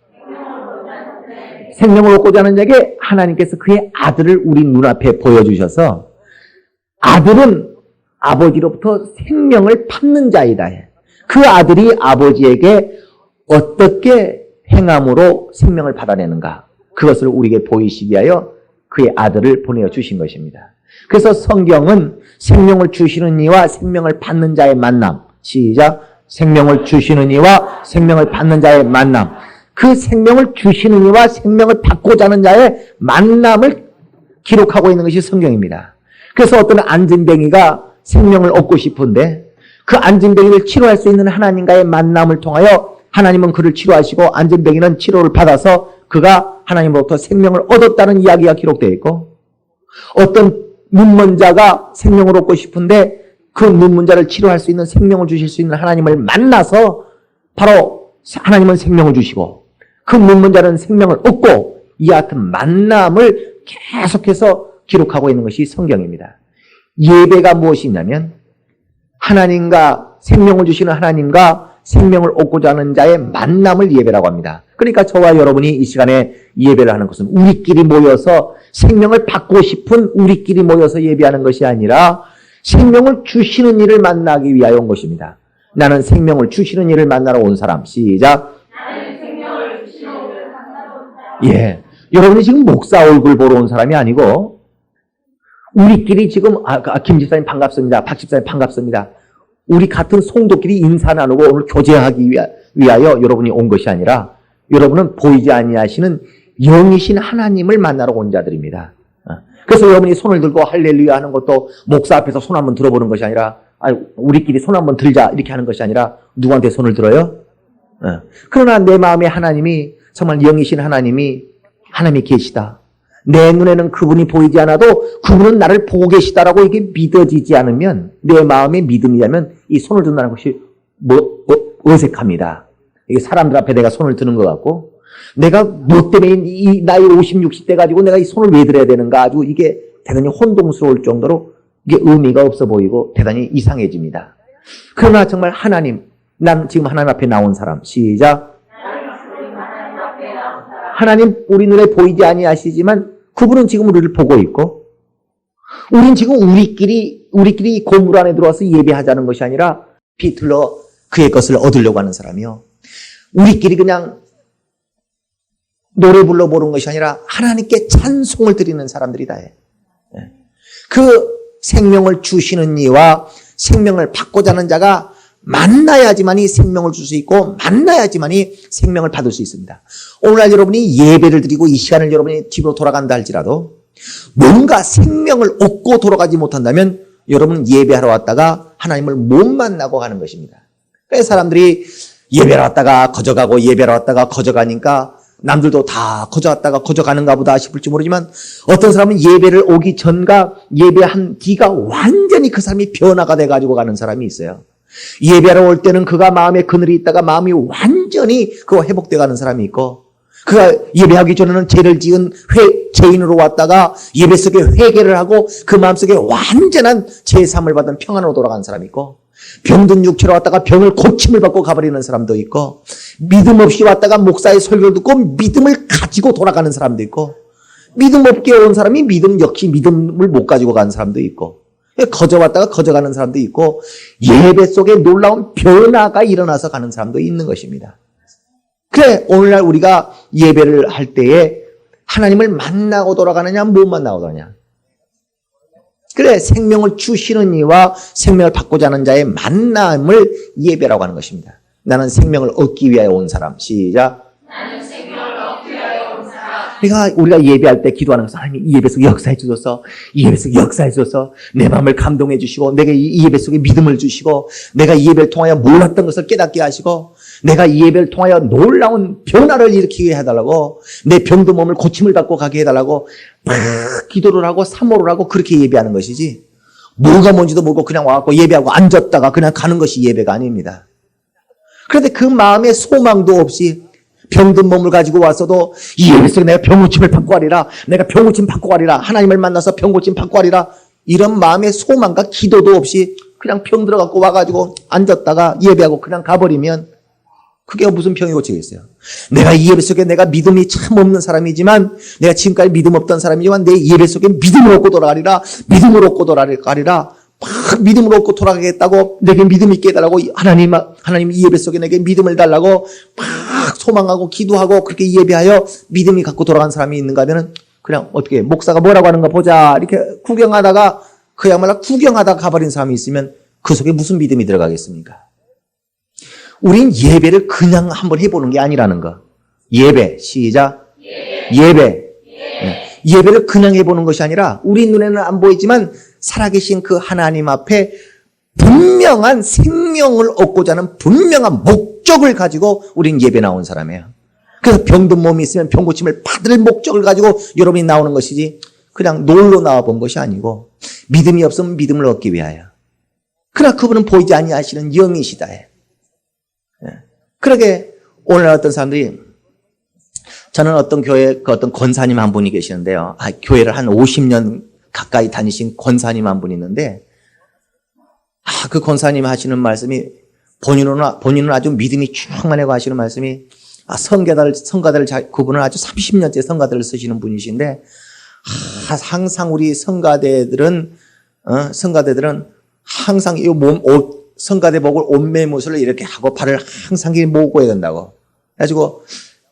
생명을 얻고자 하는 자에게 하나님께서 그의 아들을 우리 눈앞에 보여주셔서 아들은 아버지로부터 생명을 받는 자이다. 그 아들이 아버지에게 어떻게 행함으로 생명을 받아내는가? 그것을 우리에게 보이시기 위하여 그의 아들을 보내주신 것입니다. 그래서 성경은 생명을 주시는 이와 생명을 받는 자의 만남. 시작. 생명을 주시는 이와 생명을 받는 자의 만남. 그 생명을 주시는 이와 생명을 받고자 하는 자의 만남을 기록하고 있는 것이 성경입니다. 그래서 어떤 안진뱅이가 생명을 얻고 싶은데 그 안진뱅이를 치료할 수 있는 하나님과의 만남을 통하여 하나님은 그를 치료하시고 안진뱅이는 치료를 받아서 그가 하나님으로부터 생명을 얻었다는 이야기가 기록되어 있고, 어떤 눈먼자가 생명을 얻고 싶은데 그 눈먼자를 치료할 수 있는 생명을 주실 수 있는 하나님을 만나서 바로 하나님은 생명을 주시고 그 눈먼자는 생명을 얻고, 이와 같은 만남을 계속해서 기록하고 있는 것이 성경입니다. 예배가 무엇이냐면 하나님과 생명을 주시는 하나님과 생명을 얻고자 하는 자의 만남을 예배라고 합니다. 그러니까 저와 여러분이 이 시간에 예배를 하는 것은 우리끼리 모여서 생명을 받고 싶은 우리끼리 모여서 예배하는 것이 아니라 생명을 주시는 이를 만나기 위하여 온 것입니다. 나는 생명을 주시는 이를 만나러 온 사람. 시작. 나는 생명을 주시는 이를 만나러 온 사람. 예. 여러분이 지금 목사 얼굴 보러 온 사람이 아니고 우리끼리 지금 김 집사님 반갑습니다. 박 집사님 반갑습니다. 우리 같은 성도끼리 인사 나누고 오늘 교제하기 위하여 여러분이 온 것이 아니라 여러분은 보이지 아니하시는 영이신 하나님을 만나러 온 자들입니다. 그래서 여러분이 손을 들고 할렐루야 하는 것도 목사 앞에서 손 한번 들어보는 것이 아니라 우리끼리 손 한번 들자 이렇게 하는 것이 아니라 누구한테 손을 들어요? 그러나 내 마음에 하나님이 정말 영이신 하나님이 계시다. 내 눈에는 그분이 보이지 않아도 그분은 나를 보고 계시다라고 이게 믿어지지 않으면, 내 마음에 믿음이라면 이 손을 든다는 것이 어색합니다. 이게 사람들 앞에 내가 손을 드는 것 같고, 내가 뭐 때문에 이 나이 50, 60대 가지고 내가 이 손을 왜 들어야 되는가, 아주 이게 대단히 혼동스러울 정도로 이게 의미가 없어 보이고 대단히 이상해집니다. 그러나 정말 하나님, 난 지금 하나님 앞에 나온 사람. 시작. 하나님 우리 눈에 보이지 아니하시지만 그분은 지금 우리를 보고 있고, 우린 지금 우리끼리 건물 안에 들어와서 예배하자는 것이 아니라 비틀러 그의 것을 얻으려고 하는 사람이요. 우리끼리 그냥 노래 불러보는 것이 아니라 하나님께 찬송을 드리는 사람들이다. 그 생명을 주시는 이와 생명을 받고자 하는 자가 만나야지만이 생명을 줄 수 있고 만나야지만이 생명을 받을 수 있습니다. 오늘날 여러분이 예배를 드리고 이 시간을 여러분이 집으로 돌아간다 할지라도 뭔가 생명을 얻고 돌아가지 못한다면 여러분은 예배하러 왔다가 하나님을 못 만나고 가는 것입니다. 그래서 사람들이 예배하러 왔다가 거저가고 예배하러 왔다가 거저가니까 남들도 다 거저갔다가 거저가는가 보다 싶을지 모르지만 어떤 사람은 예배를 오기 전과 예배한 뒤가 완전히 그 사람이 변화가 돼가지고 가는 사람이 있어요. 예배하러 올 때는 그가 마음에 그늘이 있다가 마음이 완전히 그거 회복돼 가는 사람이 있고, 그가 예배하기 전에는 죄를 지은 죄인으로 왔다가 예배 속에 회개를 하고 그 마음속에 완전한 죄사함을 받은 평안으로 돌아가는 사람이 있고, 병든 육체로 왔다가 병을 고침을 받고 가버리는 사람도 있고, 믿음 없이 왔다가 목사의 설교를 듣고 믿음을 가지고 돌아가는 사람도 있고, 믿음 없게 온 사람이 역시 믿음을 못 가지고 가는 사람도 있고, 거저왔다가 거저가는 사람도 있고, 예배 속에 놀라운 변화가 일어나서 가는 사람도 있는 것입니다. 그래, 오늘날 우리가 예배를 할 때에 하나님을 만나고 돌아가느냐 못 만나고 돌아가느냐, 그래, 생명을 주시는 이와 생명을 받고자 하는 자의 만남을 예배라고 하는 것입니다. 나는 생명을 얻기 위하여 온 사람. 시작. 나는 생명을 얻기 위하여 온 사람. 그러니까 우리가 예배할 때 기도하는 것은 하나님 이 예배 속에 역사해 주소서, 이 예배 속에 역사해 주소서, 내 마음을 감동해 주시고, 내가 이 예배 속에 믿음을 주시고, 내가 이 예배를 통하여 몰랐던 것을 깨닫게 하시고, 내가 이 예배를 통하여 놀라운 변화를 일으키게 해달라고, 내 병든 몸을 고침을 받고 가게 해달라고 막 기도를 하고 사모를 하고 그렇게 예배하는 것이지, 뭐가 뭔지도 모르고 그냥 와갖고 예배하고 앉았다가 그냥 가는 것이 예배가 아닙니다. 그런데 그 마음에 소망도 없이 병든 몸을 가지고 왔어도 이 예배 속에 내가 병고침을 받고 가리라, 내가 병고침 받고 가리라, 하나님을 만나서 병고침 받고 가리라, 이런 마음의 소망과 기도도 없이 그냥 병 들어갖고 와가지고 앉았다가 예배하고 그냥 가버리면 그게 무슨 병이 고치겠어요? 내가 이 예배 속에 내가 믿음이 참 없는 사람이지만, 내가 지금까지 믿음 없던 사람이지만 내 예배 속에 믿음을 얻고 돌아가리라, 믿음을 얻고 돌아가리라, 막 믿음을 얻고 돌아가겠다고 내게 믿음 있게 해달라고, 하나님 이 예배 속에 내게 믿음을 달라고 막 소망하고 기도하고 그렇게 예배하여 믿음이 갖고 돌아간 사람이 있는가 하면은 그냥 어떻게 목사가 뭐라고 하는가 보자 이렇게 구경하다가 그야말로 구경하다가 가버린 사람이 있으면 그 속에 무슨 믿음이 들어가겠습니까? 우린 예배를 그냥 한번 해보는 게 아니라는 거. 예배, 시작. 예배. 예배를 그냥 해보는 것이 아니라 우리 눈에는 안 보이지만 살아계신 그 하나님 앞에 분명한 생명을 얻고자 하는 분명한 목적을 가지고 우리는 예배 나온 사람이에요. 그래서 병든 몸이 있으면 병고침을 받을 목적을 가지고 여러분이 나오는 것이지 그냥 놀러 나와 본 것이 아니고 믿음이 없으면 믿음을 얻기 위하여. 그러나 그분은 보이지 아니하시는 영이시다. 그러게 오늘날 어떤 사람들이 저는 어떤 교회 그 어떤 권사님 한 분이 계시는데요. 교회를 한 50년 가까이 다니신 권사님 한 분이 있는데 그 권사님 하시는 말씀이 본인은 아주 믿음이 충만하고 하시는 말씀이 성가대를 그분은 아주 30년째 성가대를 쓰시는 분이신데 항상 우리 성가대들은 항상 이 성가대복을 옷매무새를 이렇게 하고 발을 항상 모으고 해야 된다고. 그래가지고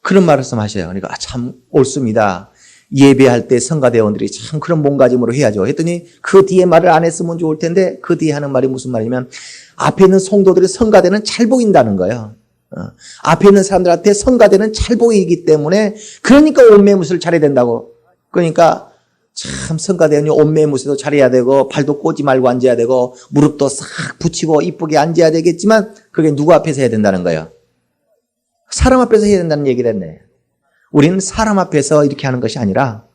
그런 말씀 하셔요. 그러니까 참 옳습니다. 예배할 때 성가대원들이 참 그런 몸가짐으로 해야죠. 했더니 그 뒤에 말을 안 했으면 좋을 텐데 그 뒤에 하는 말이 무슨 말이냐면 앞에 있는 성도들의 성가대는 잘 보인다는 거예요. 앞에 있는 사람들한테 성가대는 잘 보이기 때문에 그러니까 옷매무새를 잘해야 된다고. 그러니까 참 성가대원이 옷매무새도 잘해야 되고 발도 꼬지 말고 앉아야 되고 무릎도 싹 붙이고 이쁘게 앉아야 되겠지만 그게 누구 앞에서 해야 된다는 거예요. 사람 앞에서 해야 된다는 얘기를 했네. 우리는 사람 앞에서 이렇게 하는 것이 아니라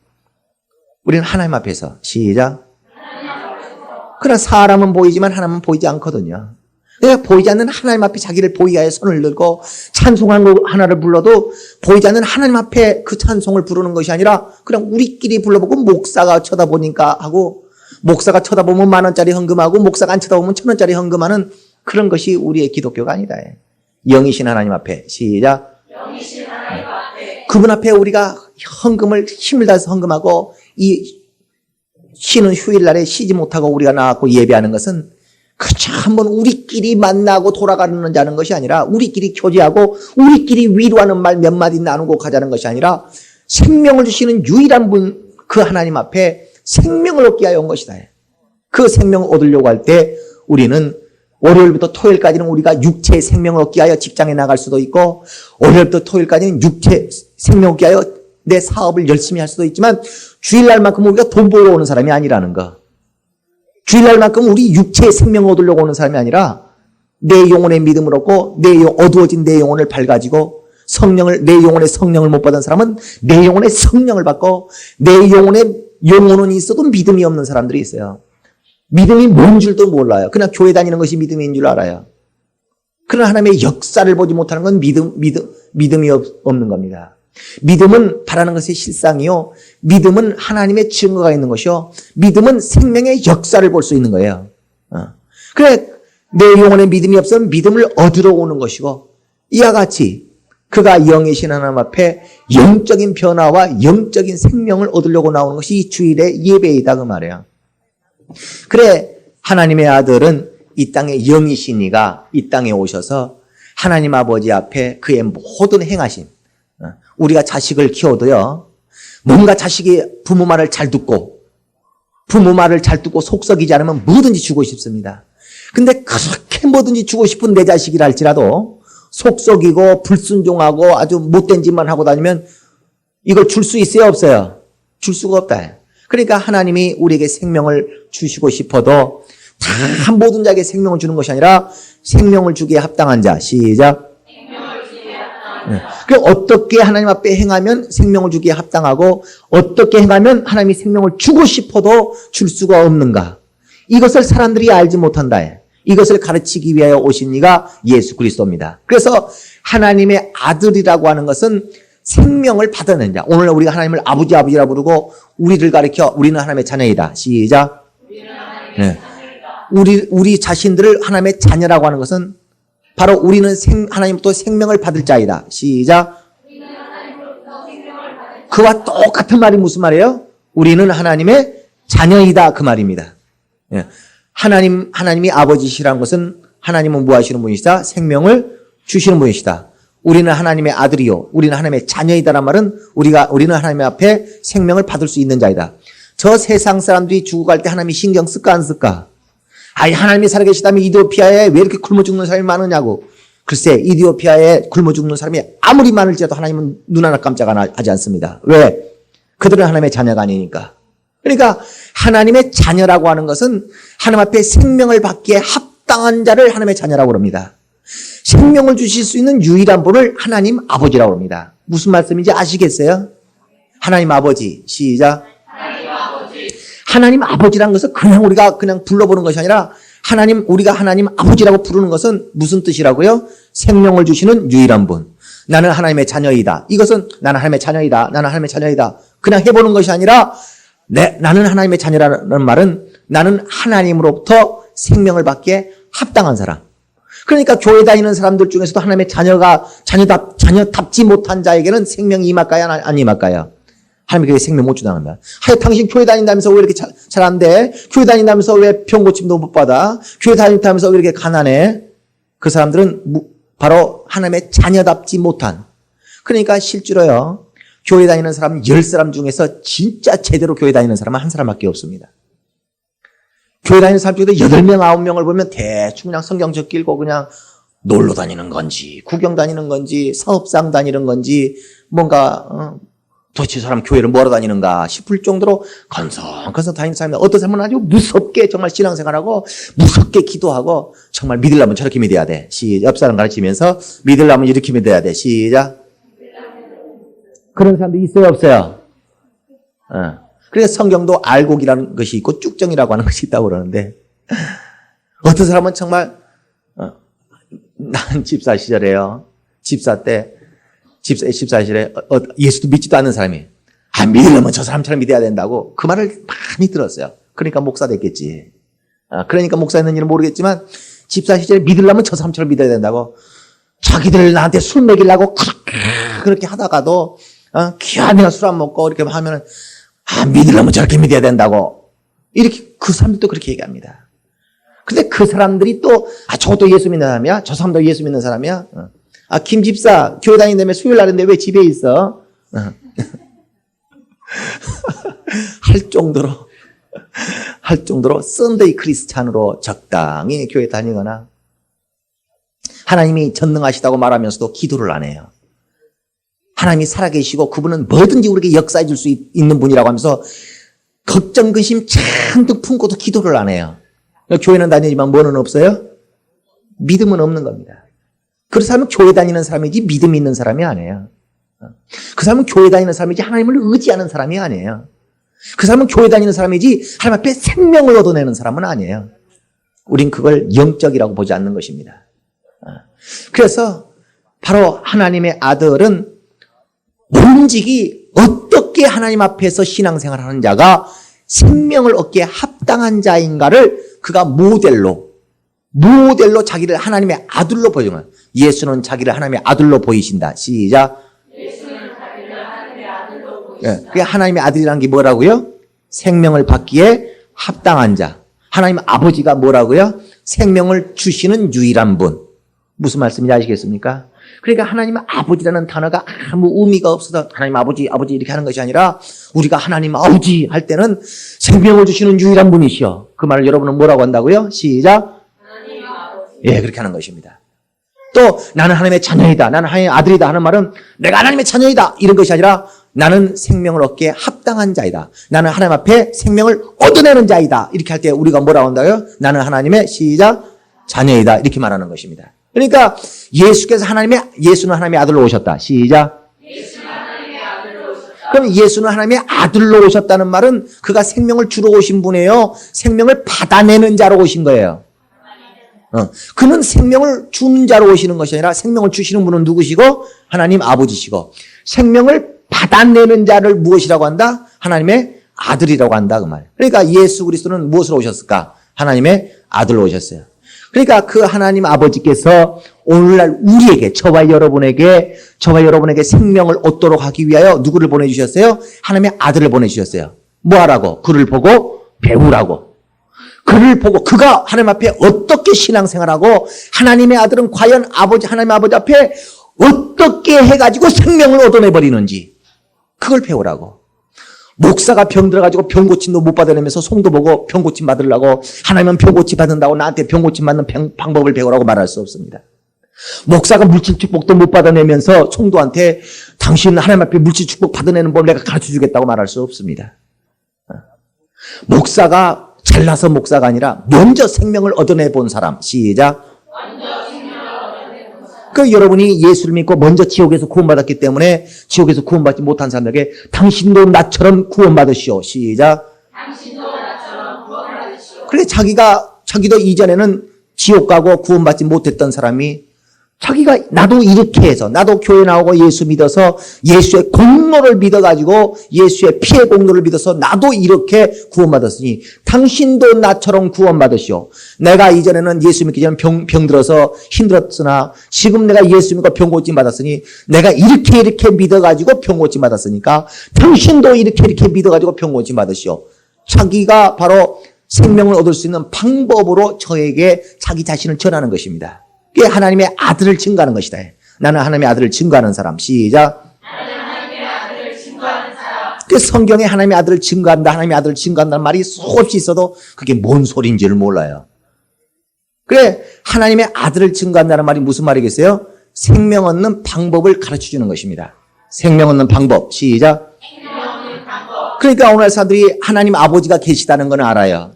우리는 하나님 앞에서. 시작. 그러나 사람은 보이지만 하나님은 보이지 않거든요. 내가 보이지 않는 하나님 앞에 자기를 보이게 하여 손을 들고 찬송하는 거 하나를 불러도 보이지 않는 하나님 앞에 그 찬송을 부르는 것이 아니라 그냥 우리끼리 불러보고 목사가 쳐다보니까 하고 목사가 쳐다보면 10,000원짜리 헌금하고 목사가 안 쳐다보면 1,000원짜리 헌금하는 그런 것이 우리의 기독교가 아니다. 영이신 하나님 앞에. 시작. 영이신 하나님 앞에 그분 앞에 우리가 헌금을 힘을 다해서 헌금하고 이 쉬는 휴일날에 쉬지 못하고 우리가 나와서 예배하는 것은 그저 한번 우리끼리 만나고 돌아가는 자는 것이 아니라 우리끼리 교제하고 우리끼리 위로하는 말 몇 마디 나누고 가자는 것이 아니라 생명을 주시는 유일한 분 그 하나님 앞에 생명을 얻게 하여 온 것이다. 그 생명을 얻으려고 할 때 우리는 월요일부터 토요일까지는 우리가 육체의 생명을 얻게 하여 직장에 나갈 수도 있고 월요일부터 토요일까지는 육체 생명을 얻게 하여 내 사업을 열심히 할 수도 있지만 주일날만큼 우리가 돈 벌러 오는 사람이 아니라는 거. 주일날만큼 우리 육체의 생명을 얻으려고 오는 사람이 아니라 내 영혼의 믿음을 얻고 어두워진 내 영혼을 밝아지고 내 영혼의 성령을 못 받은 사람은 내 영혼의 성령을 받고 내 영혼의 영혼은 있어도 믿음이 없는 사람들이 있어요. 믿음이 뭔 줄도 몰라요. 그냥 교회 다니는 것이 믿음인 줄 알아요. 그러나 하나님의 역사를 보지 못하는 건 믿음이 없는 겁니다. 믿음은 바라는 것의 실상이요. 믿음은 하나님의 증거가 있는 것이요. 믿음은 생명의 역사를 볼 수 있는 거예요. 그래, 내 영혼에 믿음이 없으면 믿음을 얻으러 오는 것이고, 이와 같이 그가 영이신 하나님 앞에 영적인 변화와 영적인 생명을 얻으려고 나오는 것이 이 주일의 예배이다 그 말이에요. 그래, 하나님의 아들은 이 땅의 영이신 이가 이 땅에 오셔서 하나님 아버지 앞에 그의 모든 행하심, 우리가 자식을 키워도요, 뭔가 자식이 부모 말을 잘 듣고 속 썩이지 않으면 뭐든지 주고 싶습니다. 근데 그렇게 뭐든지 주고 싶은 내 자식이라 할지라도 속 썩이고 불순종하고 아주 못된 짓만 하고 다니면 이걸 줄 수 있어요, 없어요? 줄 수가 없다. 그러니까 하나님이 우리에게 생명을 주시고 싶어도 다 모든 자에게 생명을 주는 것이 아니라 생명을 주기에 합당한 자. 시작. 그럼 어떻게 하나님 앞에 행하면 생명을 주기에 합당하고 어떻게 행하면 하나님이 생명을 주고 싶어도 줄 수가 없는가? 이것을 사람들이 알지 못한다. 이것을 가르치기 위하여 오신 이가 예수 그리스도입니다. 그래서 하나님의 아들이라고 하는 것은 생명을 받아낸 자. 오늘 우리가 하나님을 아버지라 부르고 우리를 가리켜 우리는 하나님의 자녀이다. 시작. 네. 우리 자신들을 하나님의 자녀라고 하는 것은 바로 우리는 하나님부터 생명을 받을 자이다. 시작. 그와 똑같은 말이 무슨 말이에요? 우리는 하나님의 자녀이다 그 말입니다. 예. 하나님이 아버지시라는 것은 하나님은 뭐 하시는 분이시다? 생명을 주시는 분이시다. 우리는 하나님의 아들이요. 우리는 하나님의 자녀이다란 말은 우리는 하나님 앞에 생명을 받을 수 있는 자이다. 저 세상 사람들이 죽어갈 때 하나님이 신경 쓸까 안 쓸까? 하나님이 살아계시다면 이디오피아에 왜 이렇게 굶어 죽는 사람이 많으냐고. 글쎄, 이디오피아에 굶어 죽는 사람이 아무리 많을지라도 하나님은 눈 하나 깜짝 안 하지 않습니다. 왜? 그들은 하나님의 자녀가 아니니까. 그러니까 하나님의 자녀라고 하는 것은 하나님 앞에 생명을 받기에 합당한 자를 하나님의 자녀라고 그럽니다. 생명을 주실 수 있는 유일한 분을 하나님 아버지라고 합니다. 무슨 말씀인지 아시겠어요? 하나님 아버지. 시작. 하나님 아버지라는 것은 그냥 우리가 그냥 불러보는 것이 아니라 우리가 하나님 아버지라고 부르는 것은 무슨 뜻이라고요? 생명을 주시는 유일한 분. 나는 하나님의 자녀이다. 이것은 나는 하나님의 자녀이다. 나는 하나님의 자녀이다. 그냥 해보는 것이 아니라 나는 하나님의 자녀라는 말은 나는 하나님으로부터 생명을 받기에 합당한 사람. 그러니까 교회 다니는 사람들 중에서도 하나님의 자녀답지 못한 자에게는 생명이 임할까요? 안 임할까요? 하나님께 생명 못 주당합니다. 하여 당신 교회 다닌다면서 왜 이렇게 잘 안 돼? 교회 다닌다면서 왜 병 고침도 못 받아? 교회 다닌다면서 왜 이렇게 가난해? 그 사람들은 바로 하나님의 자녀답지 못한. 그러니까 실제로요. 교회 다니는 사람 10사람 중에서 진짜 제대로 교회 다니는 사람은 한 사람밖에 없습니다. 교회 다니는 사람 중에도 8명, 9명을 보면 대충 그냥 성경 적 읽고 그냥 놀러 다니는 건지, 구경 다니는 건지, 사업상 다니는 건지, 뭔가, 도대체 저 사람 교회를 뭐하러 다니는가 싶을 정도로 건성건성 다니는 사람이 어떤 사람은 아주 무섭게 정말 신앙생활하고 무섭게 기도하고 정말 믿으려면 저렇게 믿어야 돼. 옆 사람 가르치면서 믿으려면 이렇게 믿어야 돼. 시작. 그런 사람도 있어요, 없어요? 그래서 성경도 알곡이라는 것이 있고 쭉정이라고 하는 것이 있다고 그러는데 어떤 사람은 정말 난 집사 시절에요. 집사 시절에 예수도 믿지도 않는 사람이 믿으려면 저 사람처럼 믿어야 된다고 그 말을 많이 들었어요. 그러니까 목사 됐겠지. 그러니까 목사였는지는 모르겠지만 집사 시절에 믿으려면 저 사람처럼 믿어야 된다고 자기들 나한테 술 먹이려고 그렇게 하다가도 귀한 내가 술 안 먹고 이렇게 하면은 믿으려면 저렇게 믿어야 된다고 이렇게 그 사람들도 그렇게 얘기합니다. 근데 그 사람들이 또 저것도 예수 믿는 사람이야? 저 사람도 예수 믿는 사람이야? 김 집사 교회 다닌다며 수요일 날인데 왜 집에 있어? 할 정도로 썬데이 크리스찬으로 적당히 교회 다니거나 하나님이 전능하시다고 말하면서도 기도를 안 해요. 하나님이 살아계시고 그분은 뭐든지 우리에게 역사해 줄 수 있는 분이라고 하면서 걱정, 근심 잔뜩 품고도 기도를 안 해요. 교회는 다니지만 뭐는 없어요? 믿음은 없는 겁니다. 그 사람은 교회 다니는 사람이지 믿음이 있는 사람이 아니에요. 그 사람은 교회 다니는 사람이지 하나님을 의지하는 사람이 아니에요. 그 사람은 교회 다니는 사람이지 하나님 앞에 생명을 얻어내는 사람은 아니에요. 우린 그걸 영적이라고 보지 않는 것입니다. 그래서 바로 하나님의 아들은 오직이 어떻게 하나님 앞에서 신앙생활을 하는 자가 생명을 얻기에 합당한 자인가를 그가 모델로 자기를 하나님의 아들로 보이는 거예요. 예수는 자기를 하나님의 아들로 보이신다. 시작. 예수는 자기를 하나님의 아들로 보이신다. 그게 하나님의 아들이라는 게 뭐라고요? 생명을 받기에 합당한 자. 하나님 아버지가 뭐라고요? 생명을 주시는 유일한 분. 무슨 말씀인지 아시겠습니까? 그러니까 하나님 아버지라는 단어가 아무 의미가 없어서 하나님 아버지 이렇게 하는 것이 아니라 우리가 하나님 아버지 할 때는 생명을 주시는 유일한 분이시여. 그 말을 여러분은 뭐라고 한다고요? 시작. 하나님 아버지. 예, 그렇게 하는 것입니다. 또 나는 하나님의 자녀이다. 나는 하나님의 아들이다 하는 말은 내가 하나님의 자녀이다. 이런 것이 아니라 나는 생명을 얻기에 합당한 자이다. 나는 하나님 앞에 생명을 얻어내는 자이다. 이렇게 할 때 우리가 뭐라고 한다고요? 나는 하나님의 시작 자녀이다. 이렇게 말하는 것입니다. 그러니까 예수는 하나님의 아들로 오셨다. 시작. 예수는 하나님의 아들로 오셨다. 그럼 예수는 하나님의 아들로 오셨다는 말은 그가 생명을 주러 오신 분이에요. 생명을 받아내는 자로 오신 거예요. 그는 생명을 주는 자로 오시는 것이 아니라 생명을 주시는 분은 누구시고? 하나님 아버지시고 생명을 받아내는 자를 무엇이라고 한다? 하나님의 아들이라고 한다 그 말. 그러니까 예수 그리스도는 무엇으로 오셨을까? 하나님의 아들로 오셨어요. 그러니까 그 하나님 아버지께서 오늘날 우리에게 저와 여러분에게 생명을 얻도록 하기 위하여 누구를 보내주셨어요? 하나님의 아들을 보내주셨어요. 뭐 하라고? 그를 보고 배우라고. 그를 보고 그가 하나님 앞에 어떻게 신앙생활하고 하나님의 아들은 과연 하나님 아버지 앞에 어떻게 해가지고 생명을 얻어내버리는지 그걸 배우라고. 목사가 병들어가지고 병고침도 못 받아내면서 송도 보고 병고침 받으려고 하나님은 병고침 받는다고 나한테 병고침 받는 방법을 배우라고 말할 수 없습니다. 목사가 물질 축복도 못 받아내면서 송도한테 당신 하나님 앞에 물질 축복 받아내는 법 내가 가르쳐주겠다고 말할 수 없습니다. 목사가 잘나서 목사가 아니라 먼저 생명을 얻어내 본 사람. 시작. 그 여러분이 예수를 믿고 먼저 지옥에서 구원받았기 때문에 지옥에서 구원받지 못한 사람에게 당신도 나처럼 구원받으시오. 시작. 그래 자기도 이전에는 지옥 가고 구원받지 못했던 사람이 자기가 나도 이렇게 해서 나도 교회 나오고 예수 믿어서 예수의 공로를 믿어가지고 예수의 피의 공로를 믿어서 나도 이렇게 구원받았으니 당신도 나처럼 구원받으시오. 내가 이전에는 예수 믿기 전에 병 들어서 힘들었으나 지금 내가 예수 믿고 병 고침 받았으니 내가 이렇게 믿어가지고 병 고침 받았으니까 당신도 이렇게 믿어가지고 병 고침 받으시오. 자기가 바로 생명을 얻을 수 있는 방법으로 저에게 자기 자신을 전하는 것입니다. 그게 하나님의 아들을 증거하는 것이다. 나는 하나님의 아들을 증거하는 사람. 시작. 나는 하나님의 아들을 증거하는 사람. 그 성경에 하나님의 아들을 증거한다, 하나님의 아들을 증거한다는 말이 수없이 있어도 그게 뭔 소리인지를 몰라요. 그래, 하나님의 아들을 증거한다는 말이 무슨 말이겠어요? 생명 얻는 방법을 가르쳐 주는 것입니다. 생명 얻는 방법. 시작. 생명 얻는 방법. 그러니까 오늘 사람들이 하나님 아버지가 계시다는 건 알아요.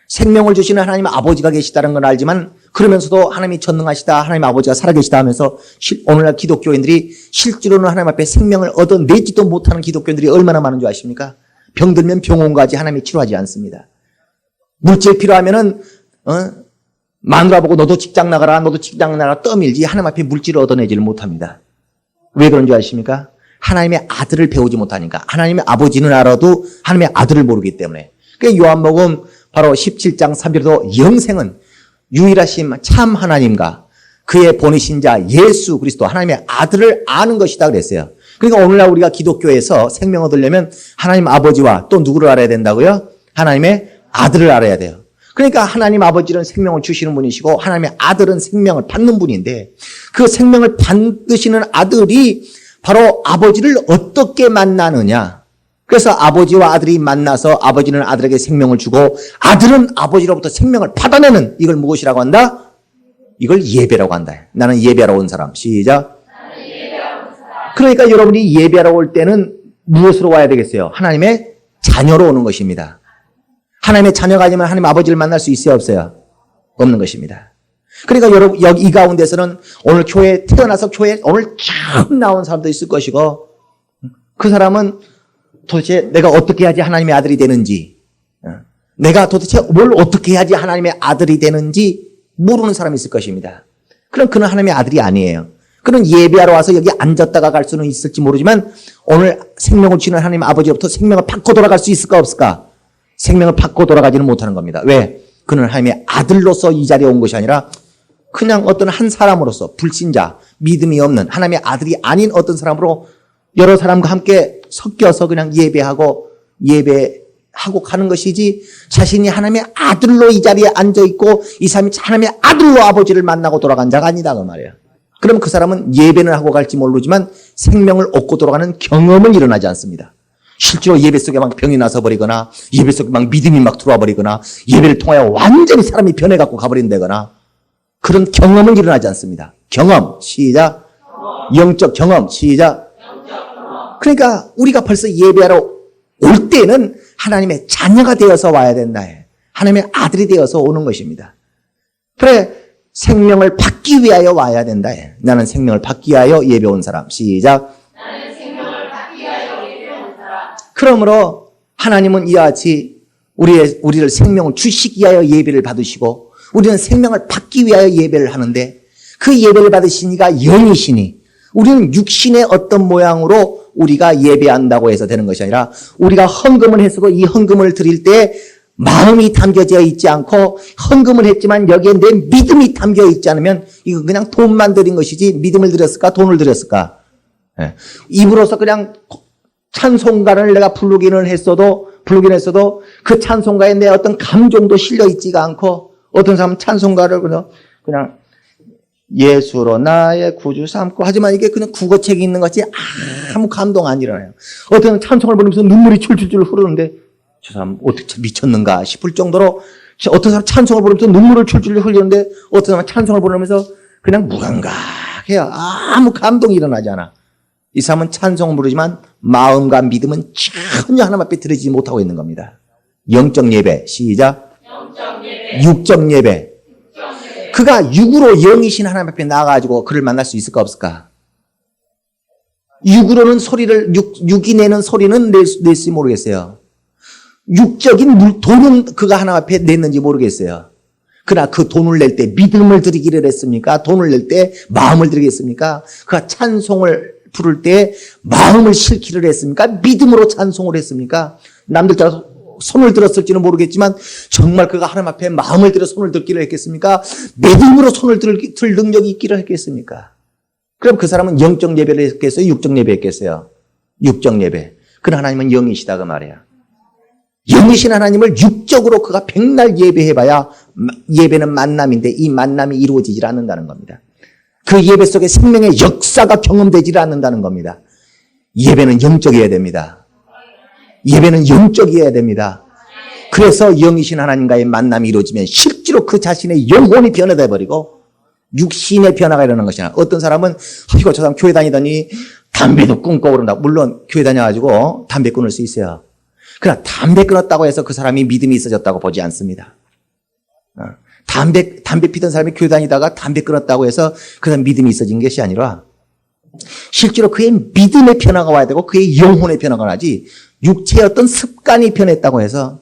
생명을 주시는 하나님 아버지가 계시다는 건 알지만 그러면서도 하나님이 전능하시다, 하나님 아버지가 살아계시다 하면서 오늘날 기독교인들이 실제로는 하나님 앞에 생명을 얻어내지도 못하는 기독교인들이 얼마나 많은 줄 아십니까? 병들면 병원 가지 하나님이 치료하지 않습니다. 물질 필요하면은 마누라 보고 너도 직장 나가라 떠밀지 하나님 앞에 물질을 얻어내지를 못합니다. 왜 그런 줄 아십니까? 하나님의 아들을 배우지 못하니까. 하나님의 아버지는 알아도 하나님의 아들을 모르기 때문에. 그러니까 요한복음 바로 17장 3절에도 영생은 유일하신 참 하나님과 그의 보내신 자 예수 그리스도 하나님의 아들을 아는 것이다 그랬어요. 그러니까 오늘날 우리가 기독교에서 생명 얻으려면 하나님 아버지와 또 누구를 알아야 된다고요? 하나님의 아들을 알아야 돼요. 그러니까 하나님 아버지는 생명을 주시는 분이시고 하나님의 아들은 생명을 받는 분인데 그 생명을 받으시는 아들이 바로 아버지를 어떻게 만나느냐. 그래서 아버지와 아들이 만나서 아버지는 아들에게 생명을 주고 아들은 아버지로부터 생명을 받아내는 이걸 무엇이라고 한다? 이걸 예배라고 한다. 나는 예배하러 온 사람. 시작. 그러니까 여러분이 예배하러 올 때는 무엇으로 와야 되겠어요? 하나님의 자녀로 오는 것입니다. 하나님의 자녀가 아니면 하나님 아버지를 만날 수 있어요? 없어요? 없는 것입니다. 그러니까 여러분 여기 이 가운데서는 오늘 교회에 태어나서 교회에 오늘 처음 나온 사람도 있을 것이고 그 사람은 도대체 내가 어떻게 해야지 하나님의 아들이 되는지 내가 도대체 뭘 어떻게 해야지 하나님의 아들이 되는지 모르는 사람이 있을 것입니다. 그럼 그는 하나님의 아들이 아니에요. 그는 예배하러 와서 여기 앉았다가 갈 수는 있을지 모르지만 오늘 생명을 주는 하나님 아버지로부터 생명을 받고 돌아갈 수 있을까 없을까? 생명을 받고 돌아가지는 못하는 겁니다. 왜? 그는 하나님의 아들로서 이 자리에 온 것이 아니라 그냥 어떤 한 사람으로서 불신자, 믿음이 없는 하나님의 아들이 아닌 어떤 사람으로 여러 사람과 함께 섞여서 그냥 예배하고 가는 것이지 자신이 하나님의 아들로 이 자리에 앉아있고 이 사람이 하나님의 아들로 아버지를 만나고 돌아간 자가 아니다 그 말이에요. 그럼 그 사람은 예배는 하고 갈지 모르지만 생명을 얻고 돌아가는 경험은 일어나지 않습니다. 실제로 예배 속에 막 병이 나서 버리거나 예배 속에 막 믿음이 막 들어와 버리거나 예배를 통하여 완전히 사람이 변해갖고 가버린다거나 그런 경험은 일어나지 않습니다. 경험 시작. 영적 경험 시작. 그러니까 우리가 벌써 예배하러 올 때는 하나님의 자녀가 되어서 와야 된다. 하나님의 아들이 되어서 오는 것입니다. 그래 생명을 받기 위하여 와야 된다. 나는 생명을 받기 위하여 예배 온 사람. 시작. 나는 생명을 받기 위하여 예배 온 사람. 그러므로 하나님은 이와 같이 우리를 생명을 주시기 위하여 예배를 받으시고 우리는 생명을 받기 위하여 예배를 하는데 그 예배를 받으시니가 영이시니 우리는 육신의 어떤 모양으로 우리가 예배한다고 해서 되는 것이 아니라 우리가 헌금을 했어도 이 헌금을 드릴 때 마음이 담겨져 있지 않고 헌금을 했지만 여기에 내 믿음이 담겨 있지 않으면 이거 그냥 돈만 드린 것이지 믿음을 드렸을까 돈을 드렸을까? 입으로서 그냥 찬송가를 내가 부르기는 했어도 그 찬송가에 내 어떤 감정도 실려 있지가 않고 어떤 사람은 찬송가를 그냥 예수로 나의 구주 삼고 하지만 이게 그냥 국어책이 있는 것이 아무 감동 안 일어나요. 어떤 찬송을 부르면서 눈물이 출출출 흐르는데 저 사람 어떻게 미쳤는가 싶을 정도로 어떤 사람 찬송을 부르면서 눈물을 출출 흘리는데 어떤 사람은 찬송을 부르면서 그냥 무감각해요. 아무 감동이 일어나지 않아. 이 사람은 찬송을 부르지만 마음과 믿음은 전혀 하나님 앞에 드리지 못하고 있는 겁니다. 영적 예배 시작. 육적 예배. 그가 육으로 영이신 하나님 앞에 나가가지고 그를 만날 수 있을까 없을까? 육으로는 소리를, 육이 내는 소리는 낼지 모르겠어요. 육적인 돈은 그가 하나님 앞에 냈는지 모르겠어요. 그러나 그 돈을 낼 때 믿음을 드리기를 했습니까? 돈을 낼 때 마음을 드리겠습니까? 그가 찬송을 부를 때 마음을 실기를 했습니까? 믿음으로 찬송을 했습니까? 남들처럼 손을 들었을지는 모르겠지만 정말 그가 하나님 앞에 마음을 들여 손을 들기를 했겠습니까? 믿음으로 손을 들 능력이 있기를 했겠습니까? 그럼 그 사람은 영적 예배를 했겠어요? 육적 예배 했겠어요? 육적 예배. 그러나 하나님은 영이시다 그 말이야. 영이신 하나님을 육적으로 그가 백날 예배해봐야 예배는 만남인데 이 만남이 이루어지질 않는다는 겁니다. 그 예배 속에 생명의 역사가 경험되질 않는다는 겁니다. 예배는 영적이어야 됩니다. 예배는 영적이어야 됩니다. 그래서 영이신 하나님과의 만남이 이루어지면 실제로 그 자신의 영혼이 변화돼 버리고 육신의 변화가 일어나는 것이나 어떤 사람은 이거 저 사람 교회 다니더니 담배도 끊고 그런다. 물론 교회 다녀가지고 담배 끊을 수 있어요. 그러나 담배 끊었다고 해서 그 사람이 믿음이 있어졌다고 보지 않습니다. 담배 피던 사람이 교회 다니다가 담배 끊었다고 해서 그 사람 믿음이 있어진 것이 아니라 실제로 그의 믿음의 변화가 와야 되고 그의 영혼의 변화가 나지 육체의 어떤 습관이 변했다고 해서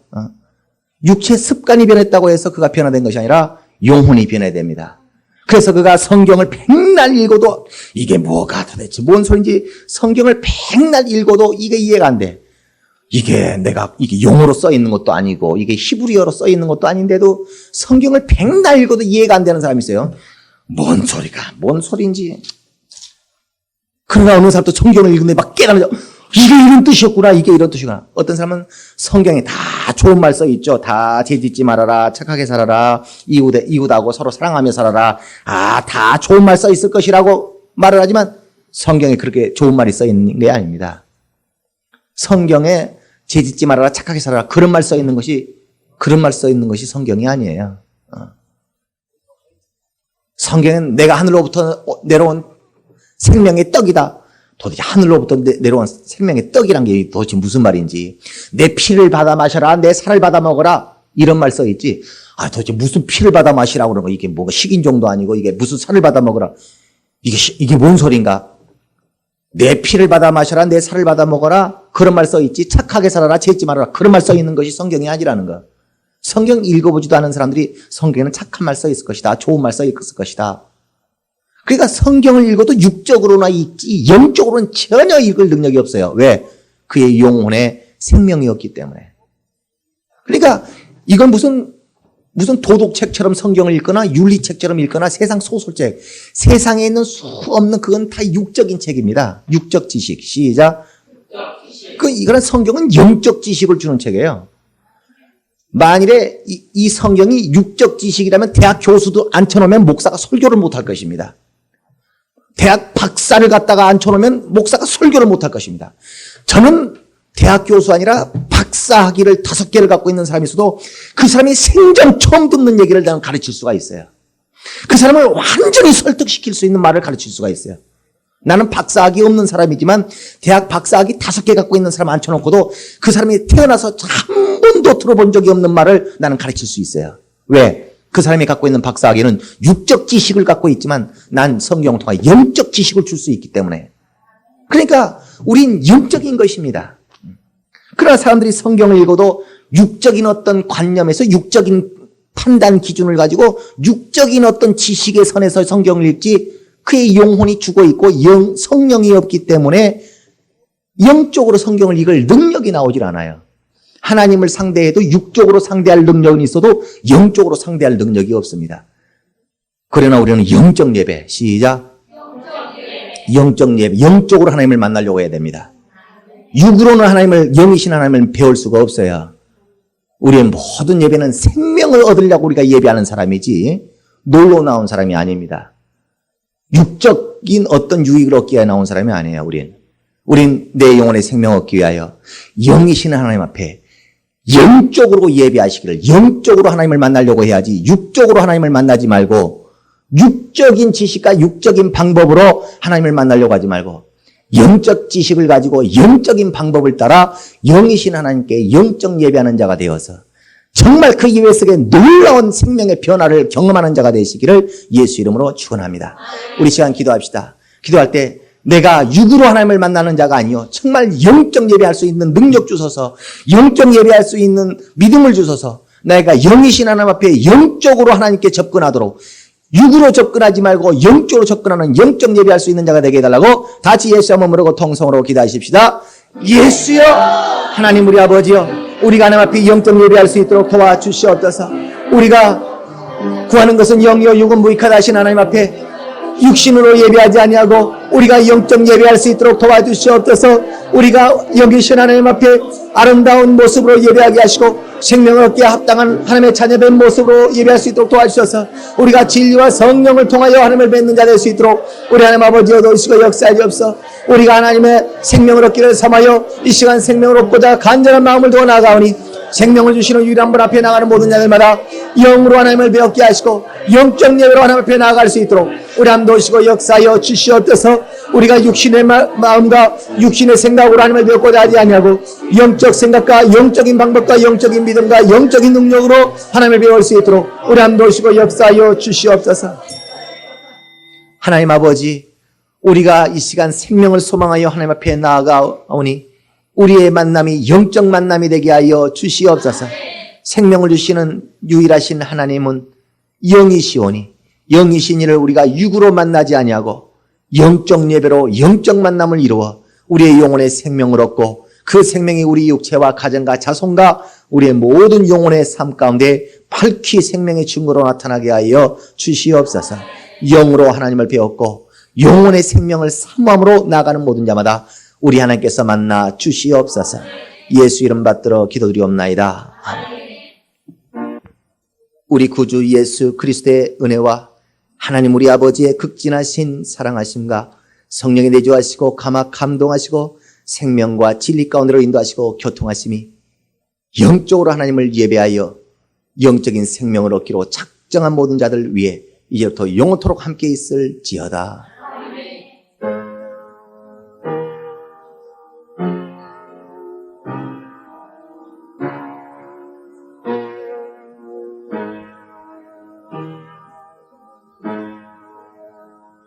육체의 습관이 변했다고 해서 그가 변화된 것이 아니라 영혼이 변해야 됩니다. 그래서 그가 성경을 백날 읽어도 이게 뭐가 도대체 뭔 소리인지 성경을 백날 읽어도 이게 이해가 안 돼. 이게 영어로 써 있는 것도 아니고 이게 히브리어로 써 있는 것도 아닌데도 성경을 백날 읽어도 이해가 안 되는 사람이 있어요. 뭔 소리인지. 그러나 어느 사람도 성경을 읽는데 막 깨달아져. 이게 이런 뜻이었구나. 이게 이런 뜻이구나. 어떤 사람은 성경에 다 좋은 말 써 있죠. 다 죄짓지 말아라. 착하게 살아라. 이웃하고 서로 사랑하며 살아라. 다 좋은 말 써 있을 것이라고 말을 하지만 성경에 그렇게 좋은 말이 써 있는 게 아닙니다. 성경에 죄짓지 말아라. 착하게 살아라. 그런 말 써 있는 것이 성경이 아니에요. 성경은 내가 하늘로부터 내려온 생명의 떡이다. 도대체 하늘로부터 내려온 생명의 떡이란 게 도대체 무슨 말인지. 내 피를 받아 마셔라. 내 살을 받아 먹어라. 이런 말 써 있지. 도대체 무슨 피를 받아 마시라고 그러는 거. 이게 뭐가 식인종도 아니고 이게 무슨 살을 받아 먹어라. 이게 뭔 소린가. 내 피를 받아 마셔라. 내 살을 받아 먹어라. 그런 말 써 있지. 착하게 살아라. 죄짓지 말아라. 그런 말 써 있는 것이 성경이 아니라는 거. 성경 읽어보지도 않은 사람들이 성경에는 착한 말 써 있을 것이다. 좋은 말 써 있을 것이다. 그러니까 성경을 읽어도 육적으로나 읽지 영적으로는 전혀 읽을 능력이 없어요. 왜? 그의 영혼에 생명이 없기 때문에. 그러니까 이건 무슨 도덕책처럼 성경을 읽거나 윤리책처럼 읽거나 세상 소설책. 세상에 있는 수 없는 그건 다 육적인 책입니다. 육적 지식. 시작. 이거는 성경은 영적 지식을 주는 책이에요. 만일에 이 성경이 육적 지식이라면 대학 교수도 앉혀놓으면 목사가 설교를 못할 것입니다. 대학 박사를 갖다가 앉혀놓으면 목사가 설교를 못할 것입니다. 저는 대학 교수 아니라 박사 학위를 5개를 갖고 있는 사람이 있어도 그 사람이 생전 처음 듣는 얘기를 나는 가르칠 수가 있어요. 그 사람을 완전히 설득시킬 수 있는 말을 가르칠 수가 있어요. 나는 박사 학위 없는 사람이지만 대학 박사 학위 5개 갖고 있는 사람 앉혀놓고도 그 사람이 태어나서 한 번도 들어본 적이 없는 말을 나는 가르칠 수 있어요. 왜? 그 사람이 갖고 있는 박사 학위는 육적 지식을 갖고 있지만 난 성경을 통해 영적 지식을 줄 수 있기 때문에. 그러니까 우린 영적인 것입니다. 그러나 사람들이 성경을 읽어도 육적인 어떤 관념에서 육적인 판단 기준을 가지고 육적인 어떤 지식의 선에서 성경을 읽지 그의 영혼이 죽어 있고 성령이 없기 때문에 영적으로 성경을 읽을 능력이 나오질 않아요. 하나님을 상대해도 육적으로 상대할 능력은 있어도 영적으로 상대할 능력이 없습니다. 그러나 우리는 영적 예배, 시작. 영적 예배, 영적으로 하나님을 만나려고 해야 됩니다. 육으로는 영이신 하나님을 배울 수가 없어요. 우리의 모든 예배는 생명을 얻으려고 우리가 예배하는 사람이지 놀러 나온 사람이 아닙니다. 육적인 어떤 유익을 얻기 위해 나온 사람이 아니에요. 우린 내 영혼의 생명 얻기 위하여 영이신 하나님 앞에 영적으로 예배하시기를, 영적으로 하나님을 만나려고 해야지 육적으로 하나님을 만나지 말고 육적인 지식과 육적인 방법으로 하나님을 만나려고 하지 말고 영적 지식을 가지고 영적인 방법을 따라 영이신 하나님께 영적 예배하는 자가 되어서 정말 그 예배 속에 놀라운 생명의 변화를 경험하는 자가 되시기를 예수 이름으로 축원합니다. 우리 시간 기도합시다. 기도할 때 내가 육으로 하나님을 만나는 자가 아니요 정말 영적 예배할 수 있는 능력 주소서, 영적 예배할 수 있는 믿음을 주소서, 내가 영이신 하나님 앞에 영적으로 하나님께 접근하도록, 육으로 접근하지 말고 영적으로 접근하는 영적 예배할 수 있는 자가 되게 해달라고 다 같이 예수 한번 부르고 통성으로 기도하십시다. 예수여, 하나님 우리 아버지여, 우리가 하나님 앞에 영적 예배할 수 있도록 도와주시옵소서. 우리가 구하는 것은 영이요 육은 무익하다 하신 하나님 앞에 육신으로 예배하지 아니하고 우리가 영적 예배할 수 있도록 도와주시옵소서. 우리가 여기신 하나님 앞에 아름다운 모습으로 예배하게 하시고 생명을 얻기에 합당한 하나님의 자녀된 모습으로 예배할 수 있도록 도와주셔서 우리가 진리와 성령을 통하여 하나님을 뵙는 자 될 수 있도록 우리 하나님 아버지여 도우시고 역사하시옵소서. 우리가 하나님의 생명을 얻기를 삼하여 이 시간 생명을 얻고자 간절한 마음을 두어 나아가오니 생명을 주시는 유일한 분 앞에 나가는 모든 자들마다 영으로 하나님을 배웠게 하시고 영적 예배로 하나님 앞에 나아갈 수 있도록 우리 하나님 도우시고 역사하여 주시옵소서. 우리가 육신의 마음과 육신의 생각으로 하나님을 배웠고자 하지 아니하고 영적 생각과 영적인 방법과 영적인 믿음과 영적인 능력으로 하나님을 배울 수 있도록 우리 하나님 도우시고 역사하여 주시옵소서. 하나님 아버지, 우리가 이 시간 생명을 소망하여 하나님 앞에 나아가오니 우리의 만남이 영적 만남이 되게 하여 주시옵소서. 생명을 주시는 유일하신 하나님은 영이시오니 영이신 이를 우리가 육으로 만나지 아니하고 영적 예배로 영적 만남을 이루어 우리의 영혼의 생명을 얻고 그 생명이 우리 육체와 가정과 자손과 우리의 모든 영혼의 삶 가운데 밝히 생명의 증거로 나타나게 하여 주시옵소서. 영으로 하나님을 배웠고 영혼의 생명을 사모함으로 나아가는 모든 자마다 우리 하나님께서 만나 주시옵소서. 예수 이름 받들어 기도드리옵나이다. 아멘. 우리 구주 예수 그리스도의 은혜와 하나님 우리 아버지의 극진하신 사랑하심과 성령의 내주하시고 감동하시고 생명과 진리 가운데로 인도하시고 교통하심이 영적으로 하나님을 예배하여 영적인 생명을 얻기로 작정한 모든 자들 위해 이제부터 영원토록 함께 있을지어다.